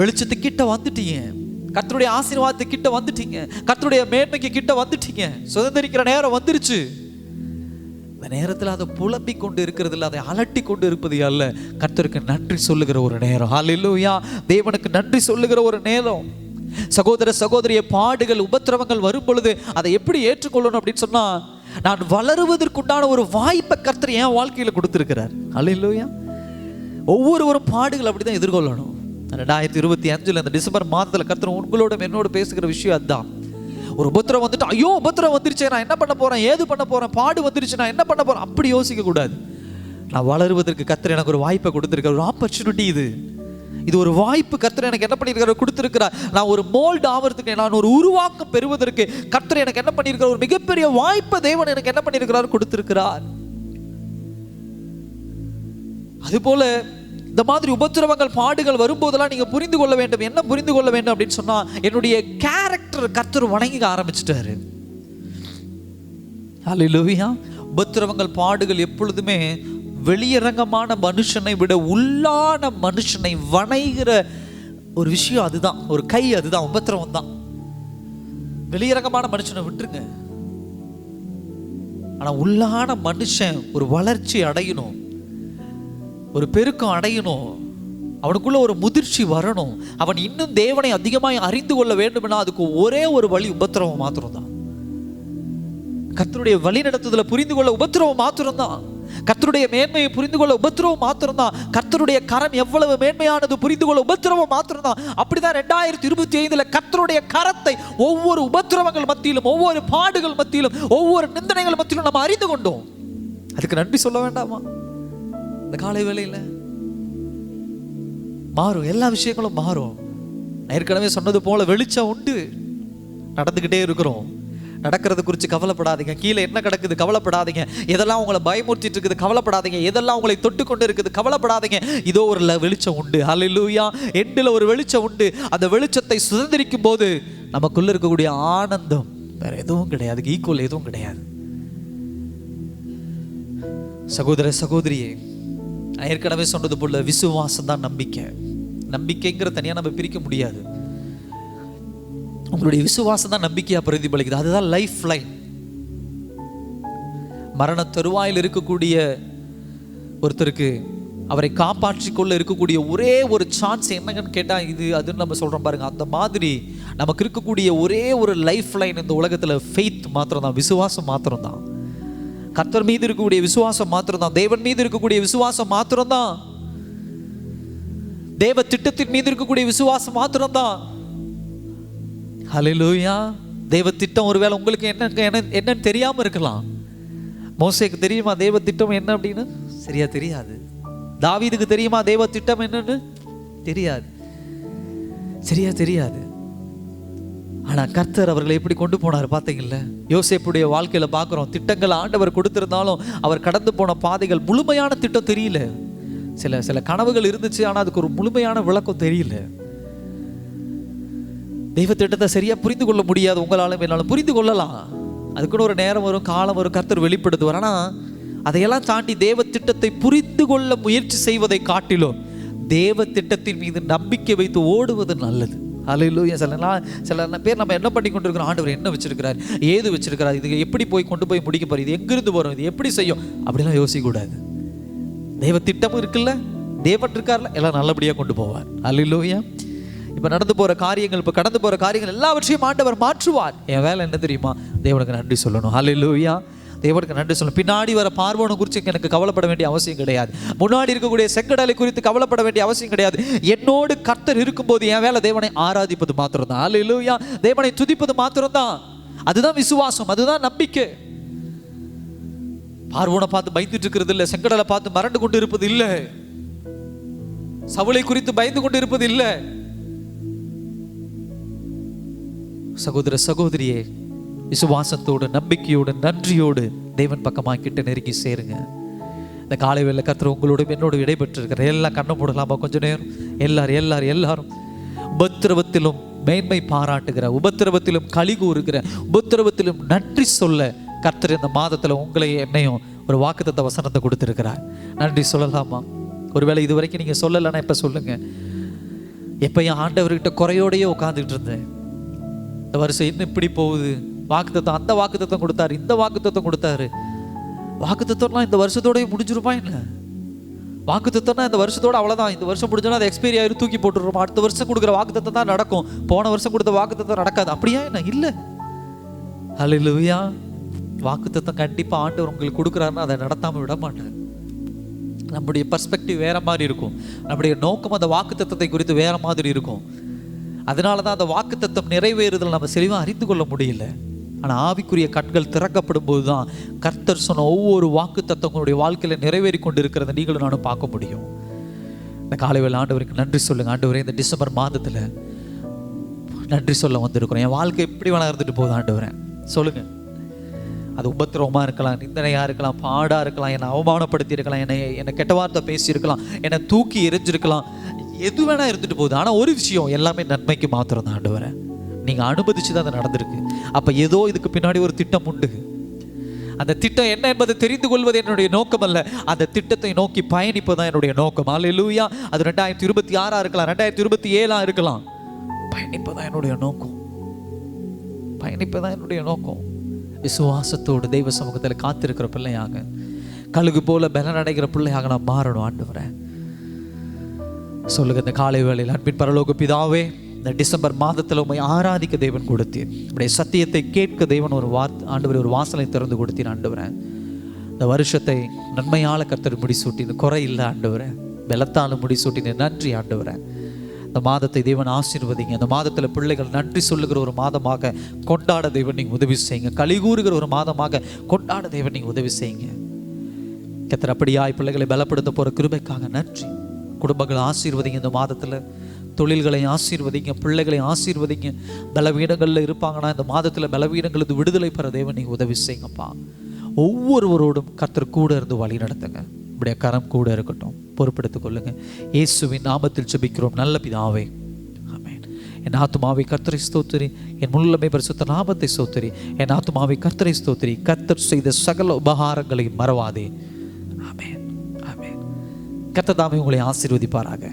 வெளிச்சத்துக்கு கிட்ட வந்துட்டீங்க, கர்த்தருடைய ஆசீர்வாதத்துக்கு கிட்ட வந்துட்டீங்க, கர்த்தருடைய மேன்மைக்கு கிட்ட வந்துட்டீங்க, சுதந்திரிக்கிற நேரம் வந்துருச்சு. இந்த நேரத்தில் அதை புலம்பிக் கொண்டு இருக்கிறது இல்லை, அதை அலட்டி கொண்டு இருப்பது அல்ல, கர்த்தருக்கு நன்றி சொல்லுகிற ஒரு நேரம். ஹல்லேலூயா. தேவனுக்கு நன்றி சொல்லுகிற ஒரு நேரம். சகோதர சகோதரிய, பாடுகள் உபத்திரவங்கள் வரும் பொழுது அதை எப்படி ஏற்றுக்கொள்ளணும் அப்படின்னு சொன்னா, நான் வளருவதற்குண்டான ஒரு வாய்ப்பை கர்த்தர் என் வாழ்க்கையில் கொடுத்திருக்கிறார். ஹல்லேலூயா. ஒவ்வொருவரும் பாடுகள் அப்படிதான் எதிர்கொள்ளணும். 2025 அந்த டிசம்பர் மாதத்தில் கர்த்தர் உங்களோட என்னோட பேசுகிற விஷயம் அதுதான். ஒரு உபத்திரம் வந்துட்டு ஐயோ உபத்திரம் வந்துருச்சு, நான் என்ன பண்ண போறேன், ஏது பண்ண போறேன், பாடு வந்துருச்சு, நான் என்ன பண்ண போறேன், அப்படி யோசிக்க கூடாது. நான் வளருவதற்கு கர்த்தர் எனக்கு ஒரு வாய்ப்பை கொடுத்திருக்கார், ஒரு ஆப்பர்ச்சுனிட்டி. இது ஒரு வாய்ப்பு கர்த்தர் எனக்கு என்ன பண்ணியிருக்காரு, கொடுத்திருக்கிறார். நான் ஒரு மோல்ட் ஆவறதுக்கு, நான் ஒரு உருவாக்கம் பெறுவதற்கு கர்த்தர் எனக்கு என்ன பண்ணியிருக்கார், ஒரு மிகப்பெரிய வாய்ப்பை தேவன் எனக்கு என்ன பண்ணியிருக்கிறார், கொடுத்திருக்கிறார். அதுபோல இந்த மாதிரி உபத்திரவங்கள் பாடுகள் வரும்போதெல்லாம் நீங்க புரிந்து கொள்ள வேண்டும். என்ன புரிந்து கொள்ள வேண்டும் அப்படின்னு சொன்னா, என்னுடைய கேரக்டர் கர்த்தர் வணங்க ஆரம்பிச்சிட்டாரு. ஹல்லேலூயா. உபத்திரவங்கள், பாடுகள் எப்பொழுதுமே வெளியரங்கமான மனுஷனை விட உள்ளான மனுஷனை வணைகிற ஒரு விஷயம். அதுதான் ஒரு கை, அதுதான் உபத்திரவம் தான். வெளியரங்கமான மனுஷனை விட்டுருங்க, ஆனா உள்ளான மனுஷன் ஒரு வளர்ச்சி அடையணும், ஒரு பெருக்கம் அடையணும், அவனுக்குள்ள ஒரு முதிர்ச்சி வரணும், அவன் இன்னும் தேவனை அதிகமாக அறிந்து கொள்ள வேண்டும்னா அதுக்கு ஒரே ஒரு வழி உபத்திரவம் மாத்திரம் தான். கர்த்தருடைய வழி நடத்துதலை புரிந்து கொள்ள உபத்திரவம் மாத்திரம் தான். கர்த்தருடைய மேன்மையை புரிந்து கொள்ள உபத்திரவம் மாத்திரம் தான். கர்த்தருடைய கரம் எவ்வளவு மேன்மையானது புரிந்து கொள்ள உபத்திரவம் மாத்திரம் தான். அப்படிதான் 2025 கர்த்தருடைய கரத்தை ஒவ்வொரு உபத்திரவங்கள் மத்தியிலும், ஒவ்வொரு பாடுகள் மத்தியிலும், ஒவ்வொரு நிந்தனைகள் மத்தியிலும் நம்ம அறிந்து கொண்டோம். அதுக்கு நன்றி சொல்ல வேண்டாமா? இந்த காலை வேளையில மாறும், எல்லா விஷயங்களும் மாறும். ஏற்கனவே சொன்னது போல வெளிச்சம் உண்டு, நடந்துகிட்டே இருக்கிறோம். நடக்கிறது குறித்து கவலைப்படாதீங்க. கீழே என்ன கிடக்குது கவலைப்படாதீங்க. எதெல்லாம் உங்களை பயமுறுத்திட்டு இருக்குது கவலைப்படாதீங்க. எதெல்லாம் உங்களை தொட்டு கொண்டு இருக்குது கவலைப்படாதீங்க. இதோ ஒரு வெளிச்சம் உண்டு. ஹல்லேலூயா. எண்டில் ஒரு வெளிச்சம் உண்டு. அந்த வெளிச்சத்தை சுதந்திரிக்கும் போது நமக்குள்ள இருக்கக்கூடிய ஆனந்தம் வேற எதுவும் கிடையாது, ஈக்குவல் எதுவும் கிடையாது. சகோதர சகோதரியே, ஏற்கனவே சொன்னது போல விசுவாசம் தான் நம்பிக்கை. நம்பிக்கைங்கிற தனியாக நம்ம பிரிக்க முடியாது. உங்களுடைய விசுவாசம் தான் நம்பிக்கையா பிரதிபலிக்குது. அதுதான் லைஃப் லைன். மரண தருவாயில் இருக்கக்கூடிய ஒருத்தருக்கு அவரை காப்பாற்றிக்கொள்ள இருக்கக்கூடிய ஒரே ஒரு சான்ஸ் என்னங்கன்னு கேட்டா இது அதுன்னு நம்ம சொல்றோம் பாருங்க. அந்த மாதிரி நமக்கு இருக்கக்கூடிய ஒரே ஒரு லைஃப் லைன் இந்த உலகத்துல ஃபெய்த் மாத்திரம் தான், விசுவாசம் மாத்திரம் தான். கர்த்தர் மீது இருக்கக்கூடிய விசுவாசம் மாத்திரம் தான். தேவன் மீது இருக்கக்கூடிய விசுவாசம் மாத்திரம் தான். தேவ திட்டத்தின் மீது இருக்கக்கூடிய விசுவாசம் மாத்திரம் தான். ஹல்லேலூயா. தேவ திட்டம் ஒருவேளை உங்களுக்கு என்னன்னு தெரியாம இருக்கலாம். மோசேக்கு தெரியுமா தேவ திட்டம் என்ன அப்படின்னு? சரியா தெரியாது. தாவீதுக்கு தெரியுமா தேவ திட்டம் என்னன்னு? தெரியாது, சரியா தெரியாது. ஆனா கர்த்தர் அவர்களை எப்படி கொண்டு போனார் பார்த்தீங்கல்ல? யோசேப்புடைய வாழ்க்கையில பார்க்கிறோம். திட்டங்கள் ஆண்டவர் கொடுத்திருந்தாலும் அவர் கடந்து போன பாதைகள் முழுமையான திட்டம் தெரியல. சில கனவுகள் இருந்துச்சு, ஆனா அதுக்கு ஒரு முழுமையான விளக்கம் தெரியல. தெய்வ திட்டத்தை சரியா புரிந்து கொள்ள முடியாது. உங்களாலும் என்னாலும் புரிந்து கொள்ளலாம், அதுக்குன்னு ஒரு நேரம் வரும், காலம் வரும், கர்த்தர் வெளிப்படுத்துவார். ஆனா அதையெல்லாம் தாண்டி தேவ திட்டத்தை புரிந்து கொள்ள முயற்சி செய்வதை காட்டிலும் தேவ திட்டத்தின் மீது நம்பிக்கை வைத்து ஓடுவது நல்லது. ஹல்லேலூயா. சில பேர் நம்ம என்ன பண்ணி கொண்டிருக்கிறோம்? ஆண்டவர் என்ன வச்சிருக்கிறார், ஏது வச்சிருக்கிறார், இது எப்படி போய் கொண்டு போய் முடிக்க போறாரு, இது எங்கிருந்து வரும், இது எப்படி செய்யும், அப்படிலாம் யோசிக்க கூடாது. தேவ திட்டமும் இருக்குல்ல, தேவன் இருக்கார்ல, எல்லாம் நல்லபடியா கொண்டு போவார். ஹல்லேலூயா. இப்ப நடந்து போற காரியங்கள், இப்ப கடந்து போற காரியங்கள் எல்லாவற்றையும் ஆண்டவர் மாற்றுவார். என் வேலை என்ன தெரியுமா? தேவனுக்கு நன்றி சொல்லணும். ஹல்லேலூயா. தேவனுக்கு நன்றி சொல்லணும். பின்னாடி வர பார்வோனை குறித்து எனக்கு கவலைப்பட வேண்டிய அவசியம் கிடையாது. முன்னாடி இருக்கக்கூடிய செங்கடலை குறித்து கவலைப்பட வேண்டிய அவசியம் கிடையாது. என்னோடு கர்த்தர் இருக்கும்போது என் வேலை தேவனை ஆராதிப்பது மாத்திரம் தான். ஹல்லேலூயா. தேவனை துதிப்பது மாத்திரம் தான். அதுதான் விசுவாசம், அதுதான் நம்பிக்கை. பார்வோனை பார்த்து பயந்துட்டு இருக்கிறது இல்லை, செங்கடலை பார்த்து மறந்து கொண்டு இருப்பது இல்லை, சவுலை குறித்து பயந்து கொண்டு இருப்பது இல்லை. சகோதர சகோதரியே, விசுவாசத்தோடு, நம்பிக்கையோடு, நன்றியோடு தேவன் பக்கமாக கிட்ட நெருங்கி சேருங்க. இந்த காலை வேளை கர்த்தர் உங்களோட என்னோடு இடைபெற்றிருக்கிற எல்லாம் கண்ணை போடலாமா கொஞ்ச நேரம்? எல்லாரும் உபத்திரவத்திலும் மேன்மை பாராட்டுகிற, உபத்திரவத்திலும் களி கூறுகிற, உபத்திரவத்திலும் நன்றி சொல்ல கர்த்தர் இந்த மாதத்தில் உங்களை என்னையும் ஒரு வாக்குத்தத்த வசனத்தை கொடுத்திருக்கிறார். நன்றி சொல்லலாமா? ஒருவேளை இது வரைக்கும் நீங்க சொல்லலைன்னா இப்ப சொல்லுங்க. எப்ப என் ஆண்டவர்கிட்ட குறையோடையே உட்காந்துட்டு இருந்தேன், இந்த வருஷம் இன்னும் இப்படி போகுது, வாக்குத்தத்தம் அந்த வாக்குத்தத்தம் கொடுத்தாரு, இந்த வாக்குத்தத்தம் கொடுத்தாரு, வாக்குத்தத்தம்லாம் இந்த வருஷத்தோடய முடிஞ்சிருப்பா என்ன? வாக்குத்தத்தம்னா இந்த வருஷத்தோட அவ்வளோதான், இந்த வருஷம் முடிஞ்சோன்னா அது எக்ஸ்பைரி ஆயிரும், தூக்கி போட்டுருவோம், அடுத்த வருஷம் கொடுக்குற வாக்குத்தத்தம் தான் நடக்கும், போன வருஷம் கொடுத்த வாக்குத்தத்தம் நடக்காது. அப்படியா என்ன? இல்லை. ஹல்லேலூயா. வாக்குத்தத்தம் கண்டிப்பாக ஆண்டவர் உங்களுக்கு கொடுக்குறாருன்னா அதை நடத்தாமல் விட மாட்டார். நம்முடைய பர்ஸ்பெக்டிவ் வேற மாதிரி இருக்கும், நம்முடைய நோக்கம் அந்த வாக்குத்தத்தத்தை குறித்து வேற மாதிரி இருக்கும். அதனால தான் அந்த வாக்குத்தத்தம் நிறைவேறுதல் நம்ம தெளிவாக அறிந்து கொள்ள முடியல. ஆனால் ஆவிக்குரிய கண்கள் திறக்கப்படும் போது தான் கர்த்தர் சொன்ன ஒவ்வொரு வாக்குத்தத்தங்களுடைய வாழ்க்கையில் நிறைவேறி கொண்டு இருக்கிறத நீங்களும் நானும் பார்க்க முடியும். இந்த காலைவேளை ஆண்டவருக்கு நன்றி சொல்லுங்க. ஆண்டவரே, இந்த டிசம்பர் மாதத்தில் நன்றி சொல்ல வந்திருக்கிறோம். என் வாழ்க்கை எப்படி வேணா இருந்துட்டு போகுது ஆண்டவரே சொல்லுங்க. அது உபத்திரவமாக இருக்கலாம், நிந்தனையாக இருக்கலாம், பாடாக இருக்கலாம், என்னை அவமானப்படுத்தி இருக்கலாம், என்னை கெட்ட வார்த்தை பேசியிருக்கலாம், என்னை தூக்கி எரிஞ்சிருக்கலாம், எது வேணா இருந்துட்டு போகுது. ஆனால் ஒரு விஷயம், எல்லாமே நன்மைக்கு மாத்திரம் தான் ஆண்டவரே. நீங்கள் அனுமதிச்சு தான் அது நடந்திருக்கு. அப்போ ஏதோ இதுக்கு பின்னாடி ஒரு திட்டம் உண்டு. அந்த திட்டம் என்ன என்பதை தெரிந்து கொள்வது என்னுடைய நோக்கம் அல்ல, அந்த திட்டத்தை நோக்கி பயணிப்பதான் என்னுடைய நோக்கம். அல்லேலூயா. அது 2026 இருக்கலாம், 2027 இருக்கலாம். பயணிப்பதான் என்னுடைய நோக்கம், பயணிப்பதான் என்னுடைய நோக்கம். விசுவாசத்தோடு தெய்வ சமூகத்தில் காத்திருக்கிற பிள்ளையாக, கழுகு போல பலன் அடைகிற பிள்ளையாக நான் மாறணும். ஆண்டவரே சொல்லுங்க இந்த காலை வேளையில், அன்பின் பரலோக பிதாவே, இந்த டிசம்பர் மாதத்தில் உண்மை ஆராதிக்க தேவன் கொடுத்தீர். உடைய சத்தியத்தை கேட்க தேவன் ஒரு ஆண்டவரே ஒரு வாசலை திறந்து கொடுத்தீர். ஆண்டவரே இந்த வருஷத்தை நன்மையால் கர்த்தர் முடிசூட்டி, குறை இல்லை ஆண்டவரே, பலத்தாலும் முடிசூட்டின நன்றி ஆண்டவரே. இந்த மாதத்தை தேவன் ஆசீர்வதிங்க. இந்த மாதத்தில் பிள்ளைகள் நன்றி சொல்லுகிற ஒரு மாதமாக கொண்டாட தேவன் நீங்கள் உதவி செய்யுங்க. கலிகூறுகிற ஒரு மாதமாக கொண்டாட தேவன் நீங்கள் உதவி செய்யுங்க. கர்த்தர் அப்படியாய் பிள்ளைகளை பலப்படுத்த போகிற கிருபைக்காக நன்றி. குடும்பங்களை ஆசீர்வதிங்க. இந்த மாதத்தில் தொழில்களை ஆசீர்வதிங்க, பிள்ளைகளை ஆசீர்வதிங்க. பலவீனங்களில் இருப்பாங்கன்னா இந்த மாதத்தில் பலவீனங்களுக்கு விடுதலை பெற தேவன் நீங்கள் உதவி செய்யுங்கப்பா. ஒவ்வொருவரோடும் கர்த்தர் கூட இருந்து வழி நடத்துங்க. இப்படிய கரம் கூட இருக்கட்டும், பொறுப்பெடுத்துக் கொள்ளுங்க. இயேசுவின் நாமத்தில் ஜெபிக்கிறோம் நல்ல பிதாவே, ஆமென். என் ஆத்துமாவை கர்த்தரை ஸ்தோத்திரி, என் முழுமை பரிசுத்த நாமத்தை ஸ்தோத்திரி. என் ஆத்துமாவை கர்த்தரை ஸ்தோத்திரி, கர்த்தர் செய்த சகல உபகாரங்களை மறவாதே. ஆமென், ஆமென். கர்த்தர் தாமே உங்களை ஆசீர்வதிப்பாராக.